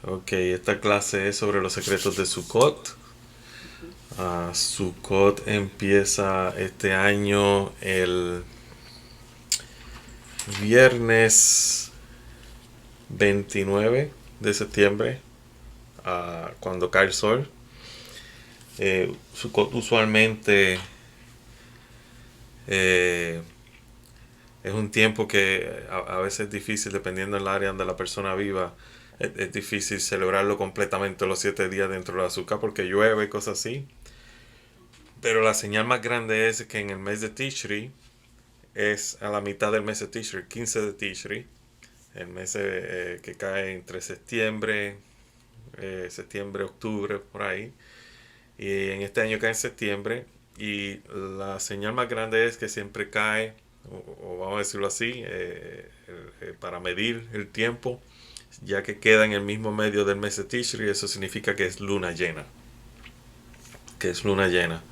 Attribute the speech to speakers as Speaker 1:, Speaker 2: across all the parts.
Speaker 1: Ok, esta clase es sobre los secretos de Sukkot. Sukkot empieza este año el viernes 29 de septiembre, cuando cae el sol. Sukkot usualmente eh, es un tiempo que a veces es difícil, dependiendo del área donde la persona viva, es difícil celebrarlo completamente los 7 días dentro de la azúcar porque llueve y cosas así. Pero la señal más grande es que en el mes de Tishri, es a la mitad del mes de Tishri, 15 de Tishri, el mes que cae entre septiembre, octubre, por ahí. Y en este año cae en septiembre. Y la señal más grande es que siempre cae, o vamos a decirlo así, para medir el tiempo, ya que queda en el mismo medio del mes de Tishri, eso significa que es luna llena. Que es luna llena.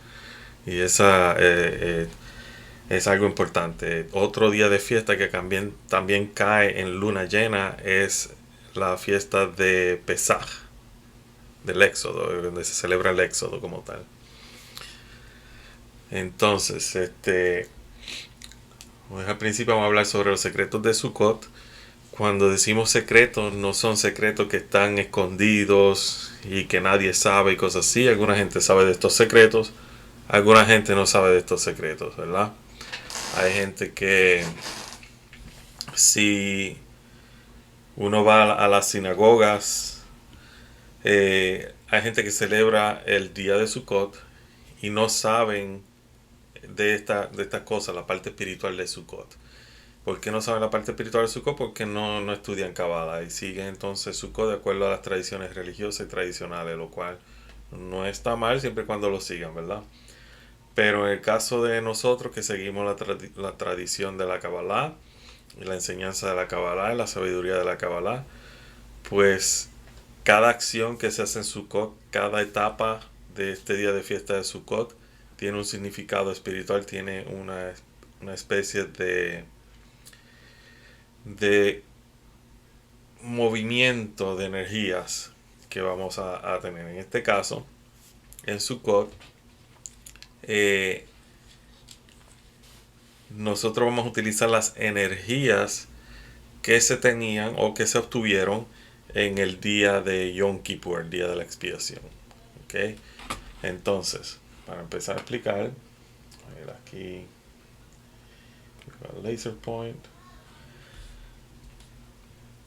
Speaker 1: Y esa es algo importante. Otro día de fiesta que también cae en luna llena es la fiesta de Pesaj, del Éxodo, donde se celebra el Éxodo como tal. Entonces, pues al principio vamos a hablar sobre los secretos de Sukkot. Cuando decimos secretos, no son secretos que están escondidos y que nadie sabe y cosas así. Alguna gente sabe de estos secretos, alguna gente no sabe de estos secretos, ¿verdad? Hay gente que si uno va a las sinagogas, hay gente que celebra el día de Sukkot y no saben de esta cosa, la parte espiritual de Sukkot. ¿Por qué no saben la parte espiritual de Sukkot? Porque no estudian Kabbalah y siguen entonces Sukkot de acuerdo a las tradiciones religiosas y tradicionales, lo cual no está mal siempre y cuando lo sigan, ¿verdad? Pero en el caso de nosotros que seguimos la tradición de la Kabbalah y la enseñanza de la Kabbalah y la sabiduría de la Kabbalah, pues cada acción que se hace en Sukkot, cada etapa de este día de fiesta de Sukkot, tiene un significado espiritual, tiene una especie de movimiento de energías que vamos a tener. En este caso, en Sukkot, eh, nosotros vamos a utilizar las energías que se tenían o que se obtuvieron en el día de Yom Kippur, el día de la expiación. ¿Ok? Entonces, para empezar a explicar, a ver aquí, laser point.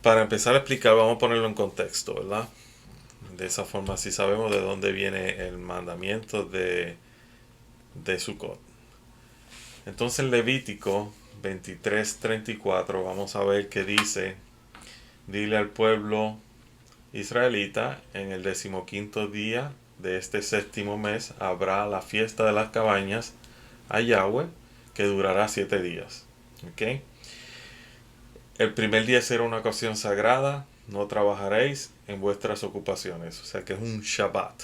Speaker 1: Para empezar a explicar, vamos a ponerlo en contexto, ¿verdad? De esa forma, si sabemos de dónde viene el mandamiento de Sukkot. Entonces, Levítico 23:34, vamos a ver que dice: dile al pueblo israelita, en el 15º día de este séptimo mes habrá la fiesta de las cabañas a Yahweh, que durará 7 días. ¿Ok? El primer día será una ocasión sagrada, no trabajaréis en vuestras ocupaciones, o sea que es un Shabbat.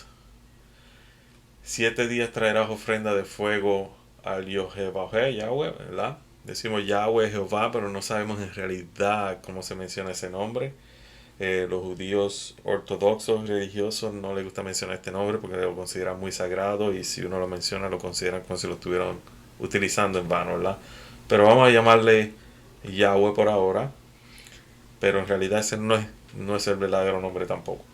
Speaker 1: 7 días traerás ofrenda de fuego al Yahweh, Yahweh, ¿verdad? Decimos Yahweh, Jehová, pero no sabemos en realidad cómo se menciona ese nombre. Los judíos ortodoxos religiosos no les gusta mencionar este nombre porque lo consideran muy sagrado y si uno lo menciona lo consideran como si lo estuvieran utilizando en vano, ¿verdad? Pero vamos a llamarle Yahweh por ahora, pero en realidad ese no es el verdadero nombre tampoco.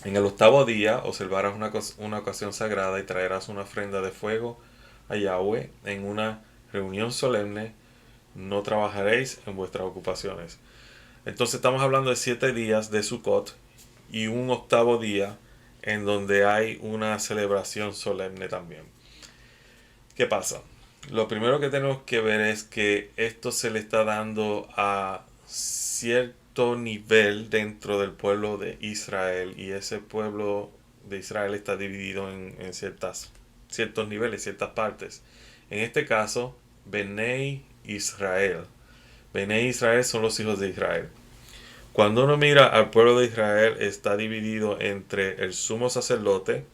Speaker 1: En el octavo día observarás una ocasión sagrada y traerás una ofrenda de fuego a Yahweh en una reunión solemne. No trabajaréis en vuestras ocupaciones. Entonces estamos hablando de 7 días de Sukkot y un octavo día en donde hay una celebración solemne también. ¿Qué pasa? Lo primero que tenemos que ver es que esto se le está dando a cierto nivel dentro del pueblo de Israel y ese pueblo de Israel está dividido en ciertos niveles, ciertas partes. En este caso, Benei Israel. Benei Israel son los hijos de Israel. Cuando uno mira al pueblo de Israel, está dividido entre el sumo sacerdote,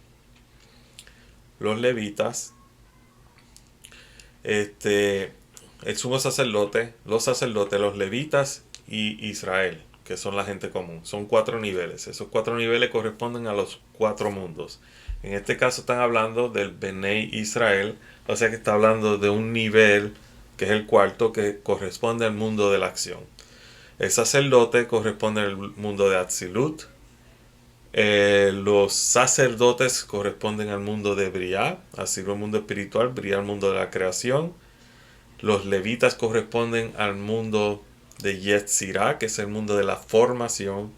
Speaker 1: los levitas, el sumo sacerdote, los levitas y Israel. ¿Ok? que son la gente común. Son 4 niveles. Esos 4 niveles corresponden a los 4 mundos. En este caso están hablando del Benei Israel, o sea que está hablando de un nivel que es el cuarto, que corresponde al mundo de la acción. El sacerdote corresponde al mundo de Atzilut. Los sacerdotes corresponden al mundo de Briah, así el mundo espiritual, Briah el mundo de la creación. Los levitas corresponden al mundo de Yetzirah, que es el mundo de la formación.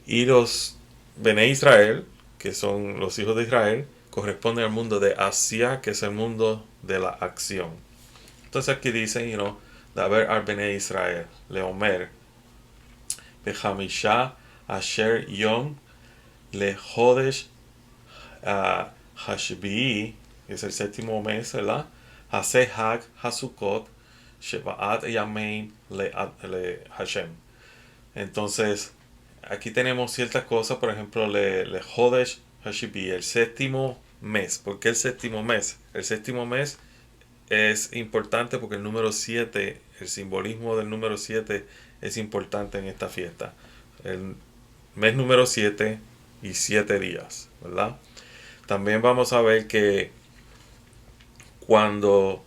Speaker 1: Y los Bene Israel, que son los hijos de Israel, corresponden al mundo de Asia, que es el mundo de la acción. Entonces aquí dicen, Daber al Bene Israel, Leomer, Behamisha Asher Yom, Le Hodesh Hashbi'i, que es el séptimo mes, ¿verdad? Hase Hag Hasukot, Shevaat Yamein Le Hashem. Entonces, aquí tenemos ciertas cosas, por ejemplo, le Hodesh Hashibi, el séptimo mes. ¿Por qué el séptimo mes? El séptimo mes es importante porque el número 7, el simbolismo del número 7 es importante en esta fiesta. El mes número 7 y 7 días, ¿verdad? También vamos a ver que cuando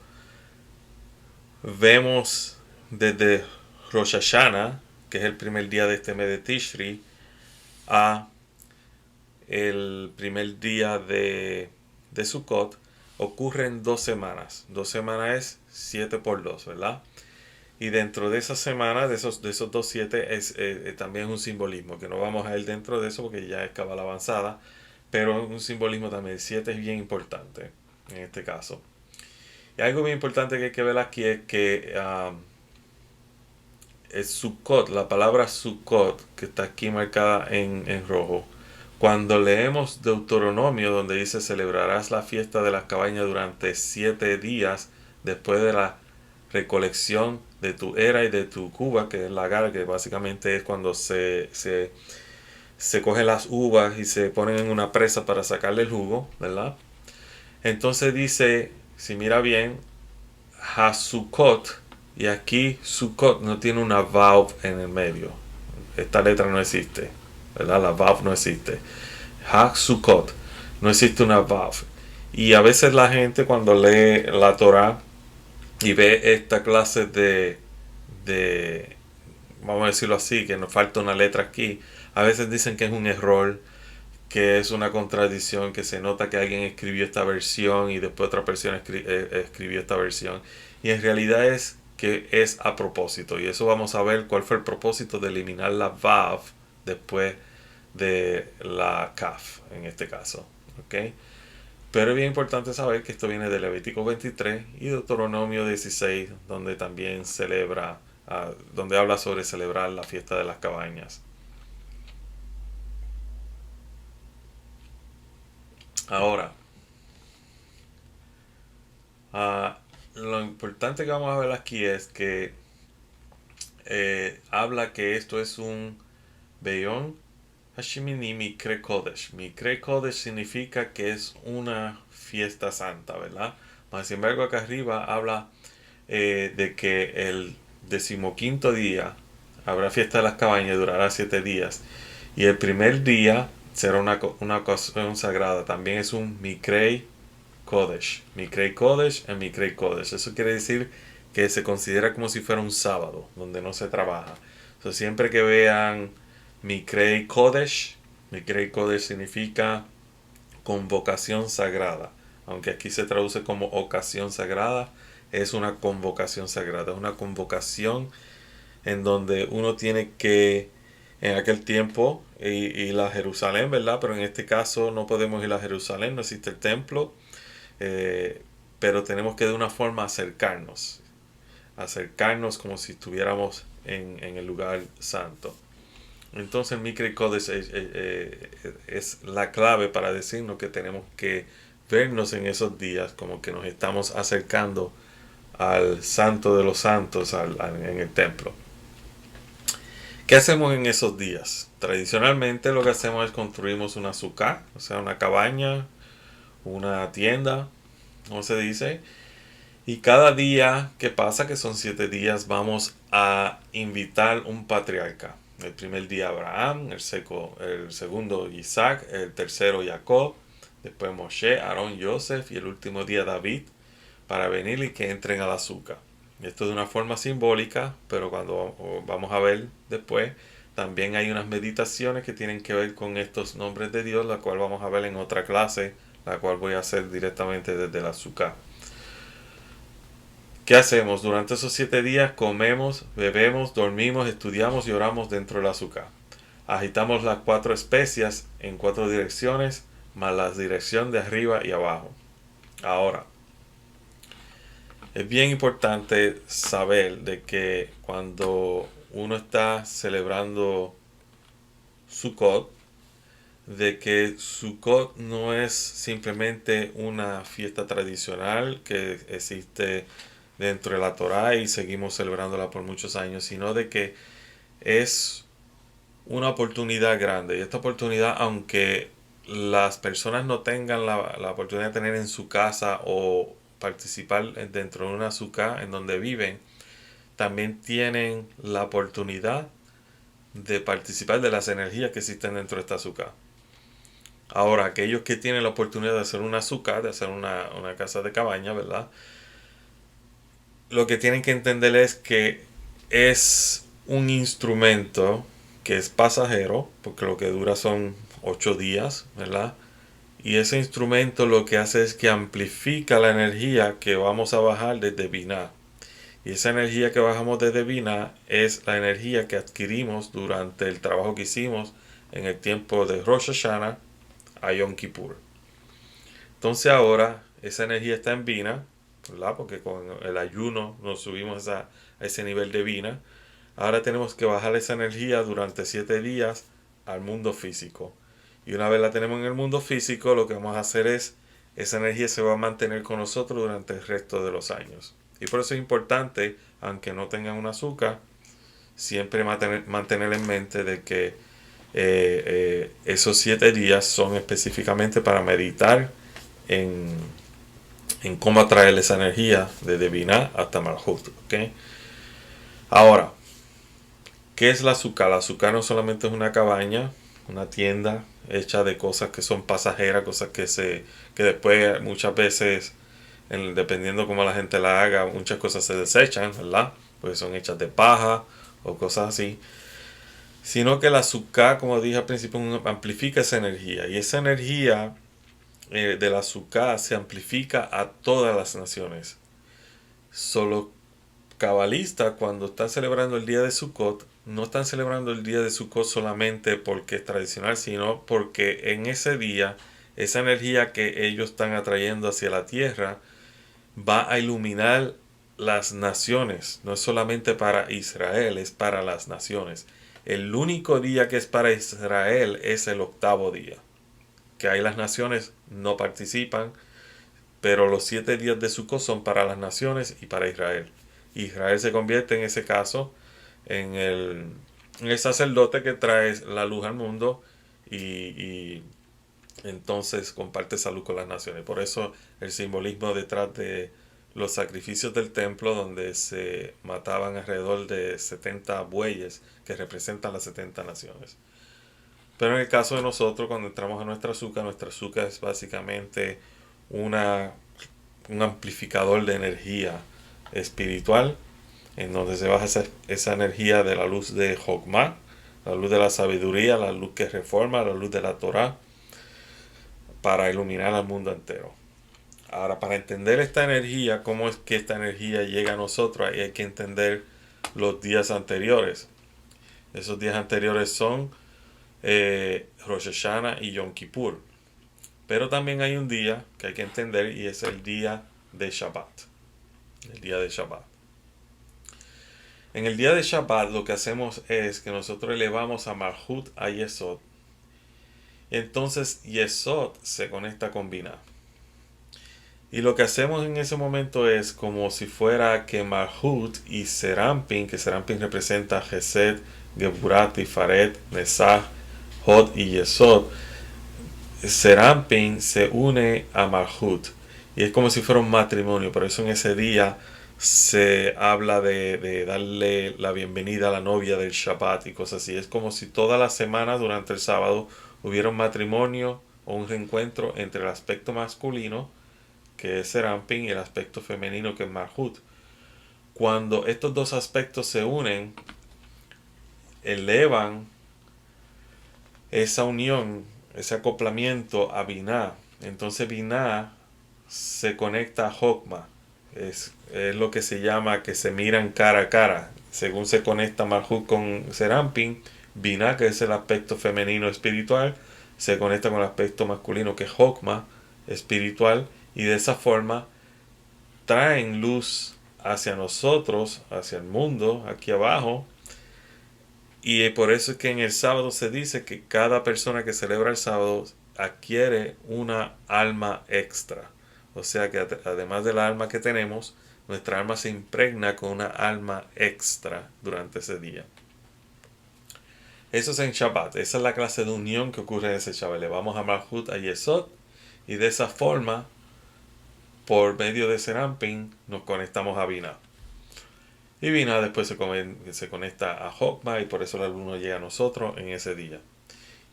Speaker 1: vemos desde Rosh Hashanah, que es el primer día de este mes de Tishri, a el primer día de Sukkot, ocurren 2 semanas. 2 semanas es 7 por 2, ¿verdad? Y dentro de esas semanas, de esos 2 7, es también un simbolismo, que no vamos a ir dentro de eso porque ya es cabala avanzada, pero un simbolismo también. El 7 es bien importante en este caso. Y algo bien importante que hay que ver aquí es que es Sukkot, la palabra Sukkot, que está aquí marcada en rojo. Cuando leemos Deuteronomio, donde dice celebrarás la fiesta de las cabañas durante 7 días después de la recolección de tu era y de tu cuba, que es la gara, que básicamente es cuando se cogen las uvas y se ponen en una presa para sacarle el jugo, ¿verdad? Entonces dice, si mira bien, Hasukot, y aquí Sukkot no tiene una vav en el medio. Esta letra no existe, ¿verdad? La vav no existe. Hasukot, no existe una vav. Y a veces la gente cuando lee la Torah y ve esta clase vamos a decirlo así, que nos falta una letra aquí, a veces dicen que es un error, que es una contradicción, que se nota que alguien escribió esta versión y después otra persona escribió esta versión. Y en realidad es que es a propósito. Y eso vamos a ver cuál fue el propósito de eliminar la Vav después de la Kaf, en este caso. ¿Okay? Pero es bien importante saber que esto viene de Levítico 23 y Deuteronomio 16, donde también donde habla sobre celebrar la fiesta de las cabañas. Ahora, lo importante que vamos a ver aquí es que habla que esto es un Beyón Hashimini Mikre Kodesh. Mikre Kodesh significa que es una fiesta santa, ¿verdad? Mas, sin embargo, acá arriba habla de que el 15º día habrá fiesta de las cabañas, durará 7 días. Y el primer día será una ocasión sagrada. También es un Mikrei Kodesh. Mikrei Kodesh en Mikrei Kodesh. Eso quiere decir que se considera como si fuera un sábado, donde no se trabaja. So, siempre que vean Mikrei Kodesh significa convocación sagrada. Aunque aquí se traduce como ocasión sagrada, es una convocación sagrada. Es una convocación en donde uno tiene que, en aquel tiempo, ir a Jerusalén, ¿verdad? Pero en este caso no podemos ir a Jerusalén, no existe el templo. Pero tenemos que de una forma acercarnos como si estuviéramos en el lugar santo. Entonces el Mikre Kodesh es la clave para decirnos que tenemos que vernos en esos días como que nos estamos acercando al santo de los santos en el templo. ¿Qué hacemos en esos días? Tradicionalmente lo que hacemos es construimos una sukkah, o sea, una cabaña, una tienda, ¿cómo se dice? Y cada día que pasa, que son 7 días, vamos a invitar un patriarca. El primer día Abraham, el segundo Isaac, el tercero Jacob, después Moshe, Aarón, Joseph y el último día David, para venir y que entren al azúcar. Esto de una forma simbólica, pero cuando vamos a ver después, también hay unas meditaciones que tienen que ver con estos nombres de Dios, la cual vamos a ver en otra clase, la cual voy a hacer directamente desde el azúcar. ¿Qué hacemos? Durante esos 7 días comemos, bebemos, dormimos, estudiamos y oramos dentro del azúcar. Agitamos las 4 especias en 4 direcciones, más la dirección de arriba y abajo. Ahora, es bien importante saber de que cuando uno está celebrando Sukkot, de que Sukkot no es simplemente una fiesta tradicional que existe dentro de la Torá y seguimos celebrándola por muchos años, sino de que es una oportunidad grande. Y esta oportunidad, aunque las personas no tengan la oportunidad de tener en su casa o participar dentro de una azúcar en donde viven, también tienen la oportunidad de participar de las energías que existen dentro de esta azúcar. Ahora, aquellos que tienen la oportunidad de hacer una azúcar, de hacer una casa de cabaña, ¿verdad? Lo que tienen que entender es que es un instrumento que es pasajero, porque lo que dura son 8 días, ¿verdad? Y ese instrumento lo que hace es que amplifica la energía que vamos a bajar desde Binah. Y esa energía que bajamos desde Binah es la energía que adquirimos durante el trabajo que hicimos en el tiempo de Rosh Hashanah a Yom Kippur. Entonces ahora esa energía está en Binah, ¿verdad? Porque con el ayuno nos subimos a ese nivel de Binah. Ahora tenemos que bajar esa energía durante 7 días al mundo físico. Y una vez la tenemos en el mundo físico, lo que vamos a hacer es, esa energía se va a mantener con nosotros durante el resto de los años. Y por eso es importante, aunque no tengan un azúcar, siempre mantener en mente de que esos 7 días son específicamente para meditar en cómo atraer esa energía desde Binah hasta Malhut. ¿Okay? Ahora, ¿qué es la azúcar? La azúcar no solamente es una cabaña, una tienda hecha de cosas que son pasajeras, cosas que después muchas veces, dependiendo cómo la gente la haga, muchas cosas se desechan, ¿verdad? Porque son hechas de paja o cosas así. Sino que el azúcar, como dije al principio, amplifica esa energía. Y esa energía del azúcar se amplifica a todas las naciones. Solo cabalistas, cuando están celebrando el día de Sukkot, no están celebrando el día de Sukkot solamente porque es tradicional, sino porque en ese día esa energía que ellos están atrayendo hacia la tierra va a iluminar las naciones. No es solamente para Israel, es para las naciones. El único día que es para Israel es el 8º día, que ahí las naciones no participan, pero los 7 días de Sukkot son para las naciones y para Israel. Israel se convierte en ese caso en el sacerdote que trae la luz al mundo y entonces comparte esa luz con las naciones. Por eso el simbolismo detrás de los sacrificios del templo, donde se mataban alrededor de 70 bueyes que representan las 70 naciones. Pero en el caso de nosotros, cuando entramos a nuestra azúcar es básicamente un amplificador de energía espiritual, en donde se baja esa energía de la luz de Jokmah, la luz de la sabiduría, la luz que reforma, la luz de la Torah, para iluminar al mundo entero. Ahora, para entender esta energía, cómo es que esta energía llega a nosotros, ahí hay que entender los días anteriores. Esos días anteriores son Rosh Hashanah y Yom Kippur. Pero también hay un día que hay que entender y es el día de Shabbat. El día de Shabbat. En el día de Shabbat lo que hacemos es que nosotros elevamos a Malhut a Yesod. Entonces Yesod se conecta con Binah. Y lo que hacemos en ese momento es como si fuera que Malhut y Serampin, que Serampin representa Gesed, Geburat, Tifaret, Nesach, Hod y Yesod, Serampin se une a Malhut. Y es como si fuera un matrimonio. Por eso en ese día se habla de darle la bienvenida a la novia del Shabbat y cosas así. Es como si toda la semana durante el sábado hubiera un matrimonio o un reencuentro entre el aspecto masculino, que es Serampin, y el aspecto femenino, que es Malhut. Cuando estos dos aspectos se unen, elevan esa unión, ese acoplamiento a Binah. Entonces Binah se conecta a Hokmah. Es lo que se llama que se miran cara a cara. Según se conecta Malhut con Serampin, Binah, que es el aspecto femenino espiritual, se conecta con el aspecto masculino, que es Hokmah, espiritual, y de esa forma traen luz hacia nosotros, hacia el mundo, aquí abajo. Y por eso es que en el sábado se dice que cada persona que celebra el sábado adquiere una alma extra. O sea que además del alma que tenemos, nuestra alma se impregna con una alma extra durante ese día. Eso es en Shabbat. Esa es la clase de unión que ocurre en ese Shabbat. Le vamos a Malhut, a Yesod, y de esa forma, por medio de Serampin, nos conectamos a Binah. Y Binah después se conecta a Hokmah, y por eso la luna llega a nosotros en ese día.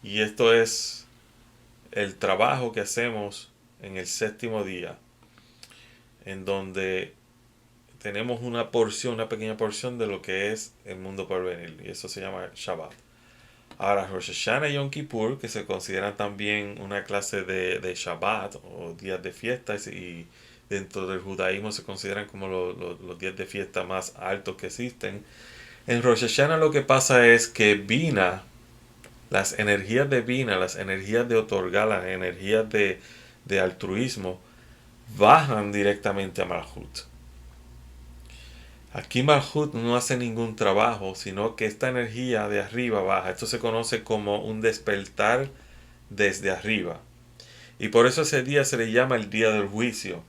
Speaker 1: Y esto es el trabajo que hacemos en el séptimo día, en donde tenemos una porción, una pequeña porción de lo que es el mundo por venir, y eso se llama Shabbat. Ahora, Rosh Hashanah y Yom Kippur, que se consideran también una clase de Shabbat o días de fiestas, y dentro del judaísmo se consideran como los días de fiesta más altos que existen. En Rosh Hashanah lo que pasa es que Binah, las energías de Binah, las energías de otorgar, las energías de altruismo, bajan directamente a Malhut. Aquí Malhut no hace ningún trabajo, sino que esta energía de arriba baja. Esto se conoce como un despertar desde arriba. Y por eso ese día se le llama el día del juicio,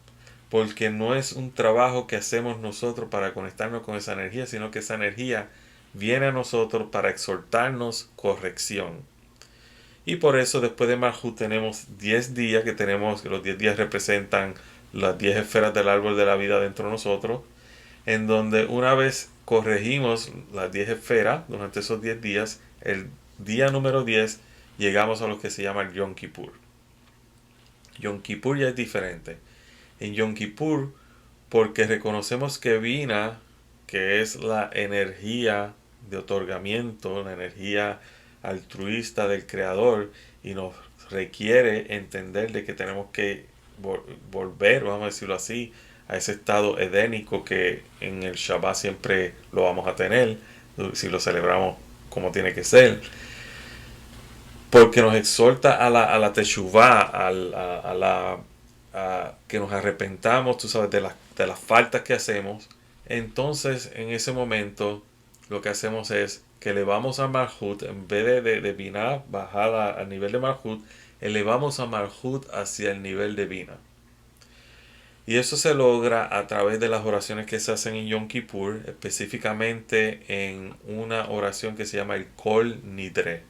Speaker 1: porque no es un trabajo que hacemos nosotros para conectarnos con esa energía, sino que esa energía viene a nosotros para exhortarnos corrección. Y por eso después de Malhut tenemos 10 días, que los 10 días representan las 10 esferas del árbol de la vida dentro de nosotros, en donde una vez corregimos las 10 esferas durante esos 10 días, el día número 10 llegamos a lo que se llama el Yom Kippur. Yom Kippur ya es diferente. En Yom Kippur, porque reconocemos que Binah, que es la energía de otorgamiento, la energía altruista del Creador, y nos requiere entender de que tenemos que volver, vamos a decirlo así, a ese estado edénico que en el Shabbat siempre lo vamos a tener, si lo celebramos como tiene que ser, porque nos exhorta a la teshuvah, a que nos arrepentamos, tú sabes, de las faltas que hacemos. Entonces, en ese momento, lo que hacemos es que elevamos a Malhut, en vez de Binah bajar al nivel de Malhut, elevamos a Malhut hacia el nivel de Binah. Y eso se logra a través de las oraciones que se hacen en Yom Kippur, específicamente en una oración que se llama el Kol Nidre.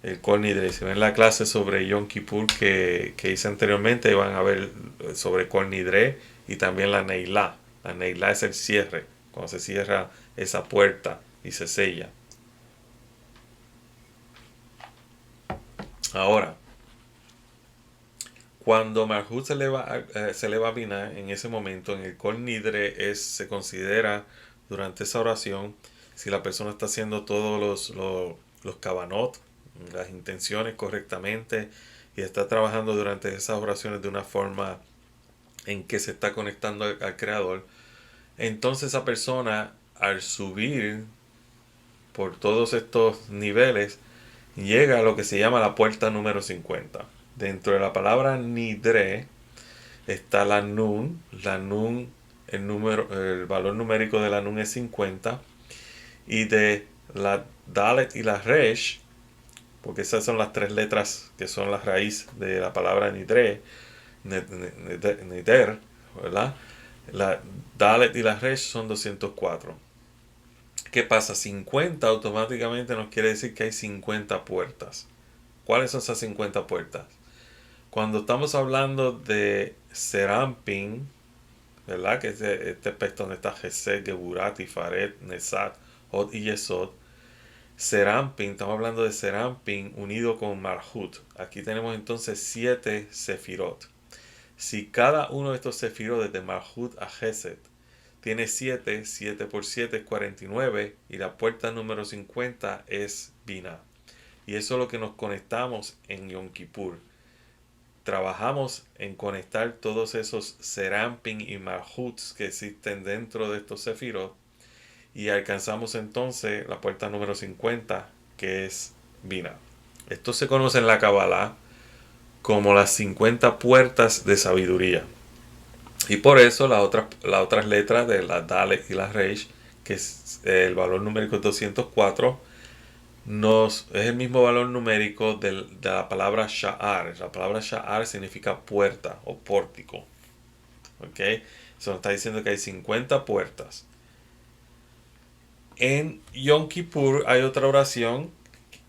Speaker 1: El Kol Nidre. Si ven la clase sobre Yom Kippur que hice anteriormente, van a ver sobre Kol Nidre y también la Neilá. La Neilá es el cierre, cuando se cierra esa puerta y se sella. Ahora, cuando Malhut se eleva a Binah, en ese momento, en el Kol Nidre, se considera durante esa oración si la persona está haciendo todos los kavanot, las intenciones correctamente, y está trabajando durante esas oraciones de una forma en que se está conectando al Creador. Entonces esa persona, al subir por todos estos niveles, llega a lo que se llama la puerta número 50. Dentro de la palabra Nidre está la Nun. La Nun, el valor numérico de la Nun es 50. Y de la Dalet y la Resh, porque esas son las tres letras que son la raíz de la palabra Nidre, Nider, ¿verdad? La Dalet y la Resh son 204. ¿Qué pasa? 50 automáticamente nos quiere decir que hay 50 puertas. ¿Cuáles son esas 50 puertas? Cuando estamos hablando de Serampin, ¿verdad? Que es este aspecto donde está Gesed, Geburat, Tifaret, Nesat, Hod y Yesod. Serampin, estamos hablando de Serampin unido con Malhut. Aquí tenemos entonces 7 Sefirot. Si cada uno de estos Sefirot, desde Malhut a Gesed, tiene 7, 7 por 7 es 49 y la puerta número 50 es Binah. Y eso es lo que nos conectamos en Yom Kippur. Trabajamos en conectar todos esos Serampin y Malhuts que existen dentro de estos Sefirot y alcanzamos entonces la puerta número 50 que es Binah. Esto se conoce en la Kabbalah como las 50 puertas de sabiduría. Y por eso las otras letras de la Dalet y la Reish, que es el valor numérico 204, es el mismo valor numérico de la palabra Sha'ar. La palabra Sha'ar significa puerta o pórtico. ¿Ok? Eso nos está diciendo que hay 50 puertas. En Yom Kippur hay otra oración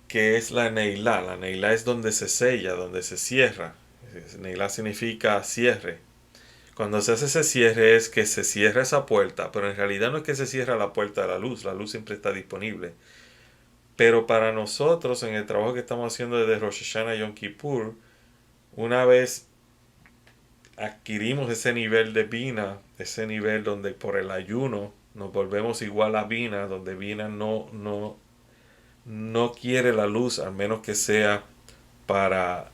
Speaker 1: que es la Neilá. La Neilá es donde se sella, donde se cierra. Neilá significa cierre. Cuando se hace ese cierre es que se cierra esa puerta, pero en realidad no es que se cierra la puerta de la luz siempre está disponible. Pero para nosotros, en el trabajo que estamos haciendo desde Rosh Hashanah a Yom Kippur, una vez adquirimos ese nivel de Bina, ese nivel donde por el ayuno nos volvemos igual a Bina, donde Bina no quiere la luz, al menos que sea para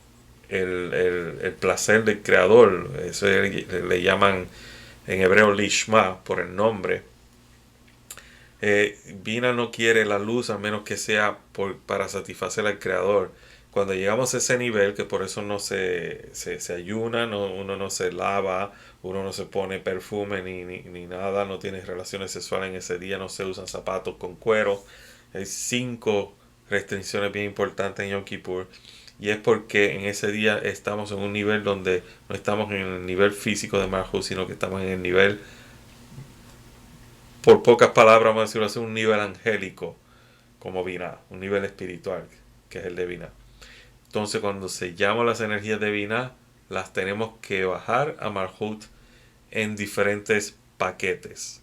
Speaker 1: el placer del creador. Eso le llaman en hebreo Lishma, por el nombre. Bina no quiere la luz a menos que sea para satisfacer al creador. Cuando llegamos a ese nivel, que por eso no se ayuna, uno no se lava, uno no se pone perfume ni nada, no tiene relaciones sexuales en ese día, no se usan zapatos con cuero. Hay 5 restricciones bien importantes en Yom Kippur. Y es porque en ese día estamos en un nivel donde no estamos en el nivel físico de Malhut, sino que estamos en el nivel, por pocas palabras, vamos a decirlo así, un nivel angélico, como Binah, un nivel espiritual, que es el de Binah. Entonces, cuando sellamos las energías de Binah, las tenemos que bajar a Malhut en diferentes paquetes.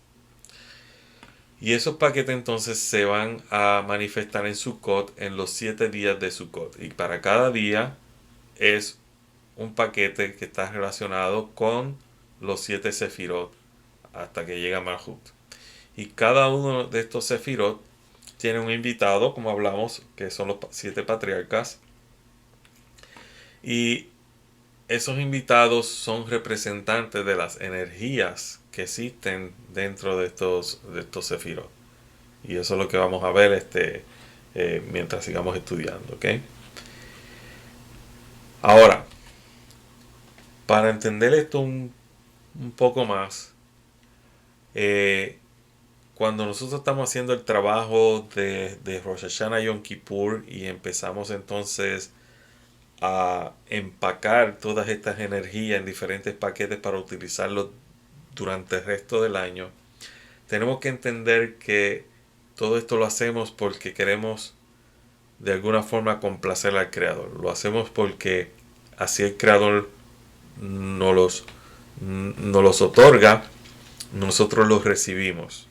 Speaker 1: Y esos paquetes entonces se van a manifestar en Sukkot en los 7 días de Sukkot. Y para cada día es un paquete que está relacionado con los 7 Sefirot hasta que llega Malhut. Y cada uno de estos Sefirot tiene un invitado, como hablamos, que son los 7 patriarcas. Y esos invitados son representantes de las energías que existen dentro de estos Sefirot. Y eso es lo que vamos a ver mientras sigamos estudiando. ¿Okay? Ahora, para entender esto un poco más, cuando nosotros estamos haciendo el trabajo de Rosh Hashanah Yom Kippur y empezamos entonces a empacar todas estas energías en diferentes paquetes para utilizarlos durante el resto del año, tenemos que entender que todo esto lo hacemos porque queremos de alguna forma complacer al creador. Lo hacemos porque así el creador nos los otorga, nosotros los recibimos.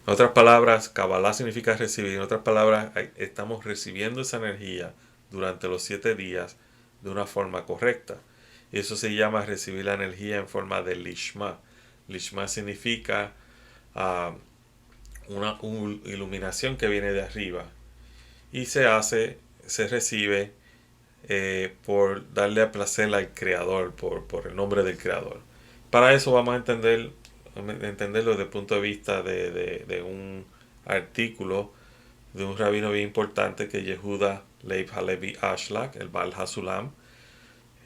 Speaker 1: En otras palabras, Kabbalah significa recibir. En otras palabras, estamos recibiendo esa energía durante los 7 días de una forma correcta. Y eso se llama recibir la energía en forma de Lishma. Lishma significa una iluminación que viene de arriba. Y se recibe por darle a placer al creador, por el nombre del creador. Para eso vamos a entenderlo desde el punto de vista de un artículo de un rabino bien importante que es Yehuda Leib Halevi Ashlag, el Baal Hasulam.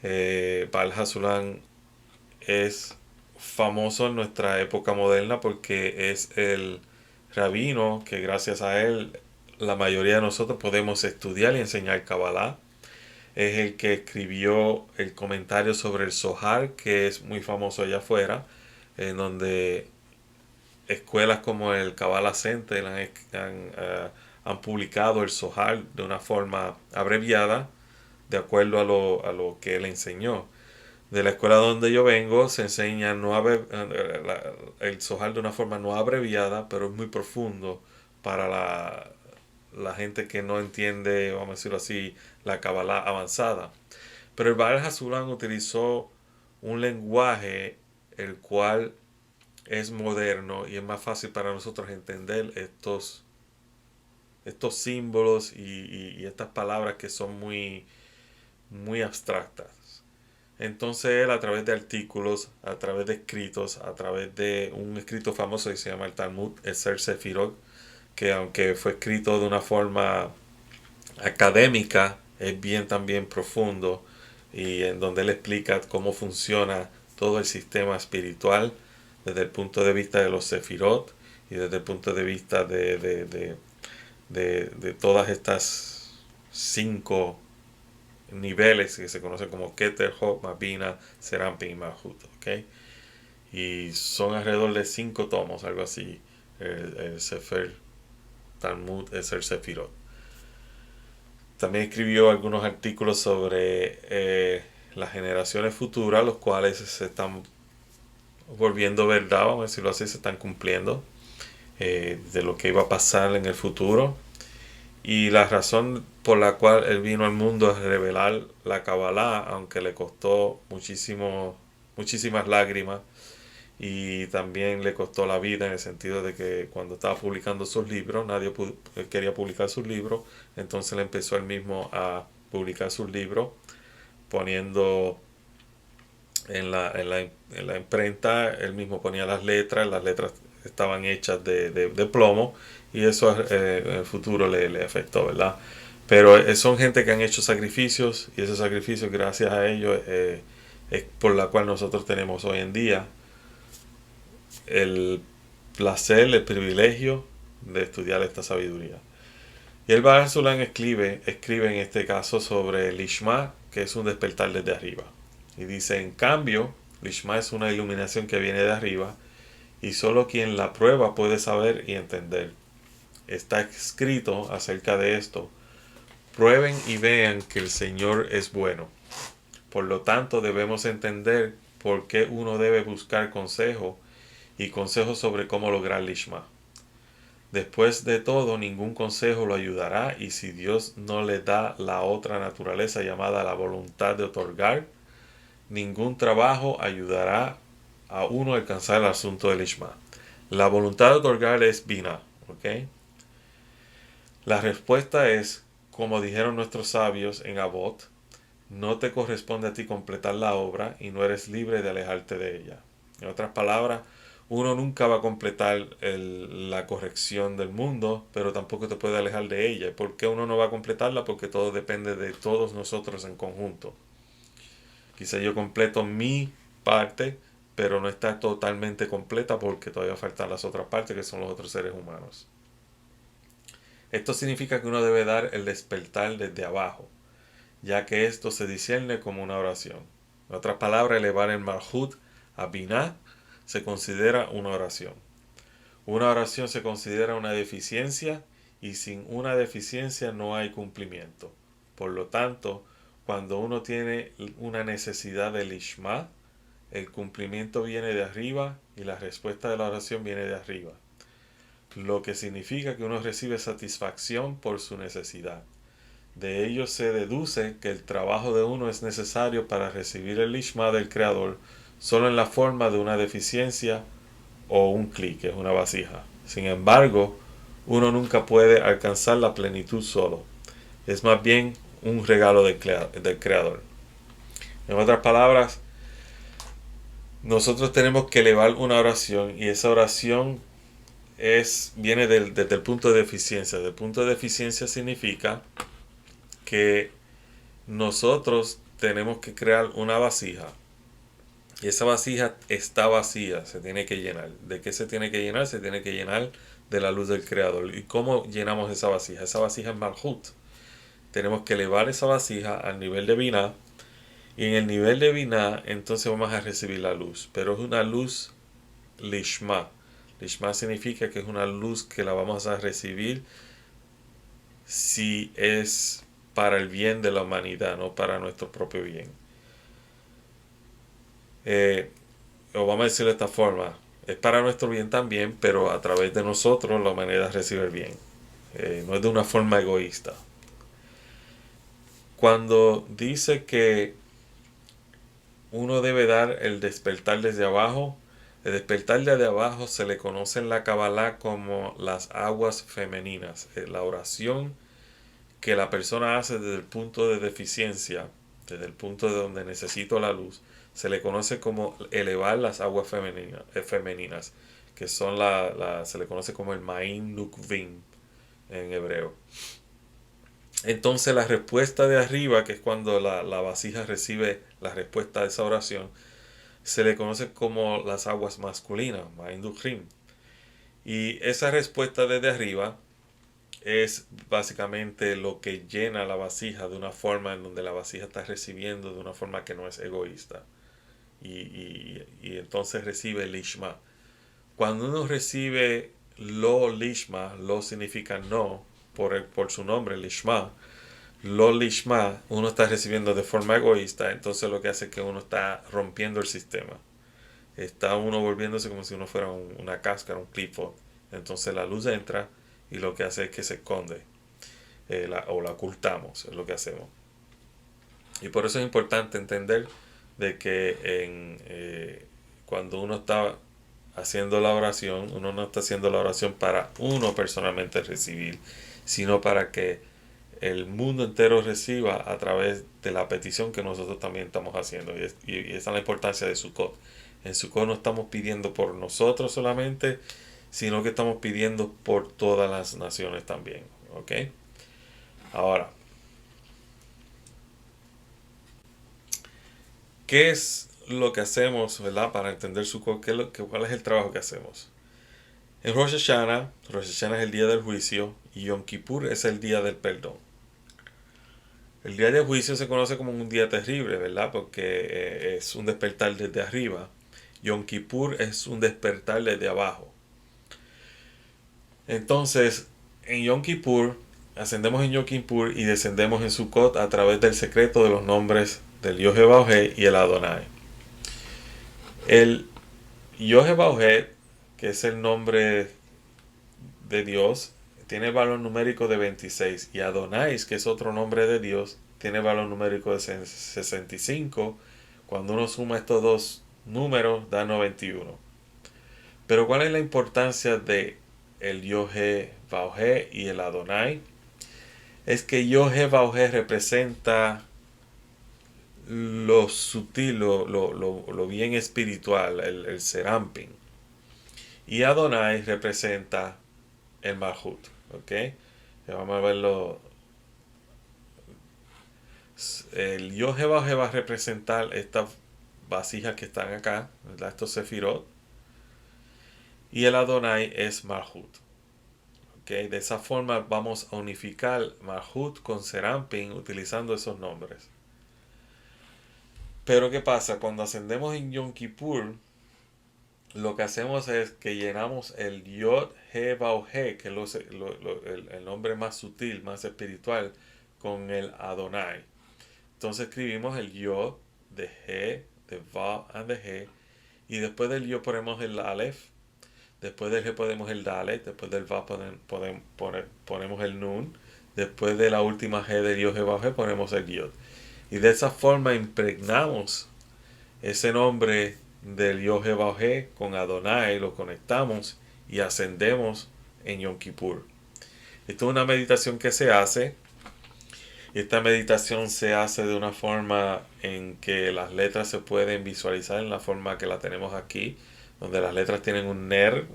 Speaker 1: Baal Hasulam es famoso en nuestra época moderna porque es el rabino que gracias a él la mayoría de nosotros podemos estudiar y enseñar Kabbalah. Es el que escribió el comentario sobre el Zohar, que es muy famoso allá afuera, en donde escuelas como el Kabbalah Center han publicado el Zohar de una forma abreviada, de acuerdo a lo que él enseñó. De la escuela donde yo vengo se enseña el Zohar de una forma no abreviada, pero es muy profundo para la gente que no entiende, vamos a decirlo así, la Kabbalah avanzada. Pero el Baal Hasulam utilizó un lenguaje el cual es moderno y es más fácil para nosotros entender estos símbolos y estas palabras que son muy abstractas. Entonces él, a través de artículos, a través de escritos, a través de un escrito famoso que se llama el Talmud Eser Sefirot, que aunque fue escrito de una forma académica, es bien también profundo, y en donde él explica cómo funciona todo el sistema espiritual desde el punto de vista de los Sefirot y desde el punto de vista de todas estas 5 niveles que se conocen como Keter, Hop, Mabina, Serampin y Malhut. ¿Okay? Y son alrededor de 5 tomos, algo así, el Sefer Talmud es el Sefirot. También escribió algunos artículos sobre las generaciones futuras, los cuales se están volviendo verdad, vamos a decirlo así, se están cumpliendo, de lo que iba a pasar en el futuro. Y la razón por la cual él vino al mundo es revelar la Kabbalah, aunque le costó muchísimas lágrimas, y también le costó la vida, en el sentido de que cuando estaba publicando sus libros, nadie quería publicar sus libros, entonces él empezó él mismo a publicar sus libros, poniendo en la imprenta, él mismo ponía las letras estaban hechas de plomo, y eso en el futuro le afectó, ¿verdad? Pero son gente que han hecho sacrificios, y esos sacrificios, gracias a ellos, es por la cual nosotros tenemos hoy en día el placer, el privilegio de estudiar esta sabiduría. Y el Baal Sulam escribe en este caso sobre el Ishma, que es un despertar desde arriba. Y dice, en cambio, el Ishma es una iluminación que viene de arriba, y solo quien la prueba puede saber y entender. Está escrito acerca de esto: prueben y vean que el Señor es bueno. Por lo tanto, debemos entender por qué uno debe buscar consejo, y consejos sobre cómo lograr Lishma. Después de todo, ningún consejo lo ayudará, y si Dios no le da la otra naturaleza llamada la voluntad de otorgar, ningún trabajo ayudará a uno a alcanzar el asunto del Lishma. La voluntad de otorgar es Bina. ¿Okay? La respuesta es, como dijeron nuestros sabios en Abot, no te corresponde a ti completar la obra y no eres libre de alejarte de ella. En otras palabras, uno nunca va a completar la corrección del mundo, pero tampoco te puede alejar de ella. ¿Y por qué uno no va a completarla? Porque todo depende de todos nosotros en conjunto. Quizá yo completo mi parte, pero no está totalmente completa porque todavía faltan las otras partes, que son los otros seres humanos. Esto significa que uno debe dar el despertar desde abajo, ya que esto se discierne como una oración. En otras palabras, elevar el Malhut a Binah se considera una oración. Una oración se considera una deficiencia, y sin una deficiencia no hay cumplimiento. Por lo tanto, cuando uno tiene una necesidad del Ishma, el cumplimiento viene de arriba y la respuesta de la oración viene de arriba, lo que significa que uno recibe satisfacción por su necesidad. De ello se deduce que el trabajo de uno es necesario para recibir el Lishma del Creador solo en la forma de una deficiencia o un clic, que es una vasija. Sin embargo, uno nunca puede alcanzar la plenitud solo. Es más bien un regalo del Creador. En otras palabras, nosotros tenemos que elevar una oración, y esa oración viene desde el punto de deficiencia. El punto de deficiencia significa que nosotros tenemos que crear una vasija, y esa vasija está vacía, se tiene que llenar. ¿De qué se tiene que llenar? Se tiene que llenar de la luz del Creador. ¿Y cómo llenamos esa vasija? Esa vasija es Malhut. Tenemos que elevar esa vasija al nivel de Binah, y en el nivel de Binah entonces vamos a recibir la luz, pero es una luz Lishma. Lishma significa que es una luz que la vamos a recibir si es para el bien de la humanidad, no para nuestro propio bien. eh, o vamos a decirlo de esta forma, es para nuestro bien también, pero a través de nosotros la humanidad recibe el bien. No es de una forma egoísta. Cuando dice que uno debe dar el despertar desde abajo, el despertar desde abajo se le conoce en la Kabbalah como las aguas femeninas, la oración que la persona hace desde el punto de deficiencia, desde el punto de donde necesito la luz, se le conoce como elevar las aguas femeninas, que son se le conoce como el Ma'in Nukvim en hebreo. Entonces la respuesta de arriba, que es cuando la vasija recibe la respuesta de esa oración, se le conoce como las aguas masculinas, Ma'in Nukvim. Y esa respuesta desde arriba es básicamente lo que llena la vasija de una forma en donde la vasija está recibiendo de una forma que no es egoísta. Y entonces recibe el lishma. Cuando uno recibe lo lishma, lo significa no, por su nombre, lishma. Lo lishma, uno está recibiendo de forma egoísta, entonces lo que hace es que uno está rompiendo el sistema. Está uno volviéndose como si uno fuera una cáscara, un clipboard. Entonces la luz entra y lo que hace es que se esconde o la ocultamos, es lo que hacemos. Y por eso es importante entender de que cuando uno está haciendo la oración, uno no está haciendo la oración para uno personalmente recibir, sino para que el mundo entero reciba a través de la petición que nosotros también estamos haciendo. Y esa es la importancia de Sukkot. En Sukkot no estamos pidiendo por nosotros solamente, sino que estamos pidiendo por todas las naciones también. ¿Ok? Ahora, ¿qué es lo que hacemos, verdad? Para entender Sukkot, ¿cuál es el trabajo que hacemos? En Rosh Hashanah es el día del juicio y Yom Kippur es el día del perdón. El día del juicio se conoce como un día terrible, ¿verdad? Porque es un despertar desde arriba. Yom Kippur es un despertar desde abajo. Entonces, en Yom Kippur, ascendemos en Yom Kippur y descendemos en Sukkot a través del secreto de los nombres del Yod-Heh-Vah-Heh y el Adonai. El Yod-Heh-Vah-Heh, que es el nombre de Dios, tiene valor numérico de 26 y Adonai, que es otro nombre de Dios, tiene valor numérico de 65. Cuando uno suma estos dos números da 91. Pero ¿cuál es la importancia de el Yod-Heh-Vah-Heh y el Adonai? Es que Yod-Heh-Vah-Heh representa lo sutil, lo bien espiritual, el Serampin. Y Adonai representa el Malhut. ¿Ok? Vamos a verlo. El Yod-Heh-Vah-Heh va a representar estas vasijas que están acá, ¿verdad? Estos sefirot. Y el Adonai es Malhut. ¿Okay? De esa forma vamos a unificar Malhut con Serampin utilizando esos nombres. Pero ¿qué pasa? Cuando ascendemos en Yom Kippur, lo que hacemos es que llenamos el Yod-Heh-Vah-Heh, que es el nombre más sutil, más espiritual, con el Adonai. Entonces escribimos el Yod de He, de Va y de He, y después del Yod ponemos el Aleph, después del He ponemos el Dalet, después del Va ponemos el Nun, después de la última G del Yod-Heh-Vah-Heh ponemos el Yod. Y de esa forma impregnamos ese nombre del Yod-Heh-Vah-Heh con Adonai, lo conectamos y ascendemos en Yom Kippur. Esto es una meditación que se hace. Y esta meditación se hace de una forma en que las letras se pueden visualizar en la forma que la tenemos aquí, donde las letras tienen un ner,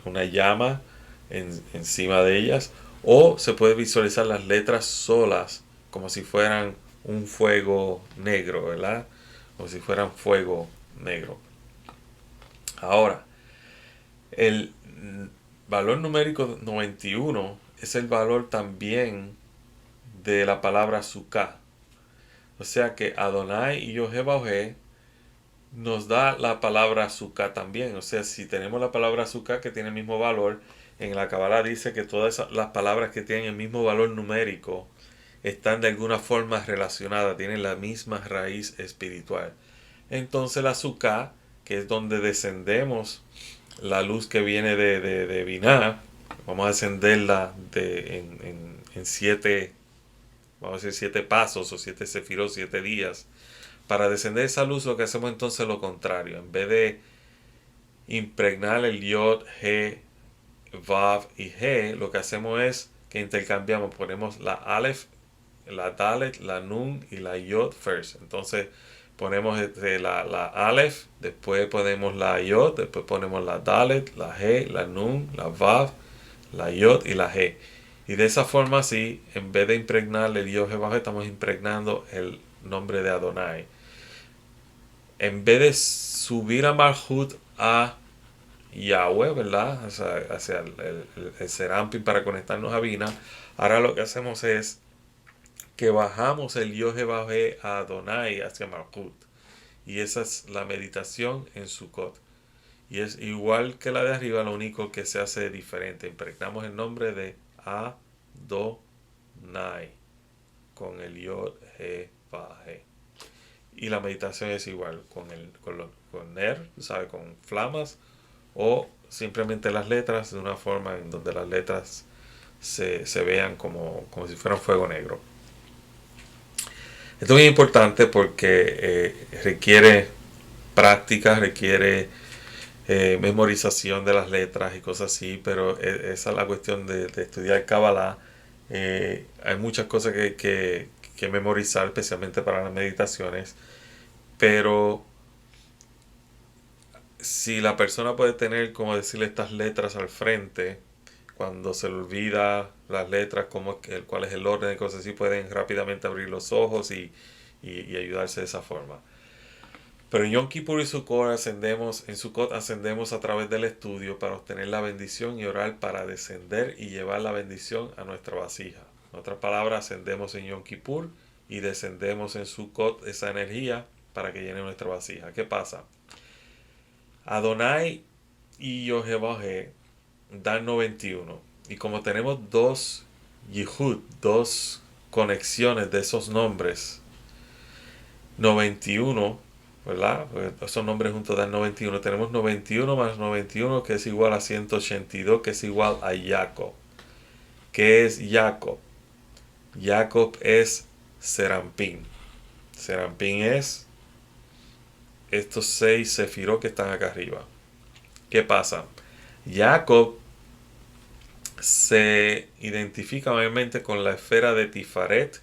Speaker 1: una llama encima de ellas, o se puede visualizar las letras solas como si fueran un fuego negro, ¿verdad? Como si fueran fuego negro. Ahora, el valor numérico 91 es el valor también de la palabra Sukkah. O sea que Adonai y Yod-Heh-Vah-Heh nos da la palabra Sukkah también. O sea, si tenemos la palabra Sukkah que tiene el mismo valor, en la Kabbalah dice que todas las palabras que tienen el mismo valor numérico están de alguna forma relacionadas, tienen la misma raíz espiritual. entonces la Sukkah, que es donde descendemos la luz que viene de Binah, vamos a descenderla en siete, vamos a decir 7 pasos o 7 sefirot, 7 días. Para descender esa luz lo que hacemos entonces es lo contrario. En vez de impregnar el Yod, He, Vav y He, lo que hacemos es que intercambiamos, ponemos la Aleph, la Dalet, la Nun y la Yod first. Entonces ponemos la Aleph, después ponemos la Yod, después ponemos la Dalet, la He, la Nun, la Vav, la Yod y la He. Y de esa forma así, en vez de impregnar el Yod He, estamos impregnando el nombre de Adonai. En vez de subir a Malhut a Yahweh, ¿verdad? Hacia el Serampim para conectarnos a Binah, ahora lo que hacemos es que bajamos el Yod He a Adonai hacia Malhut. Y esa es la meditación en Sukkot. Y es igual que la de arriba, lo único que se hace diferente. Impregnamos el nombre de Adonai con el Yod He. Y la meditación es igual, con Ner, ¿sabe? Con flamas, o simplemente las letras de una forma en donde las letras se vean como si fuera un fuego negro. Esto es muy importante porque requiere práctica, requiere memorización de las letras y cosas así, pero esa es la cuestión de estudiar Kabbalah. Hay muchas cosas que memorizar, especialmente para las meditaciones, pero si la persona puede tener, como decirle, estas letras al frente, cuando se le olvida las letras, cuál es el orden y cosas así, pueden rápidamente abrir los ojos y ayudarse de esa forma. Pero en Yom Kippur y Sukkot ascendemos a través del estudio para obtener la bendición y orar para descender y llevar la bendición a nuestra vasija. En otras palabras, ascendemos en Yom Kippur y descendemos en Sukkot esa energía para que llene nuestra vasija. ¿Qué pasa? Adonai y Yod-Heh dan 91. Y como tenemos dos Yihud, dos conexiones de esos nombres, 91, ¿verdad? Pues esos nombres juntos dan 91. Tenemos 91 más 91, que es igual a 182, que es igual a Jacob. ¿Qué es Jacob? Jacob es Serampín. Serampín es estos 6 sefirot que están acá arriba. ¿Qué pasa? Jacob se identifica obviamente con la esfera de Tifaret.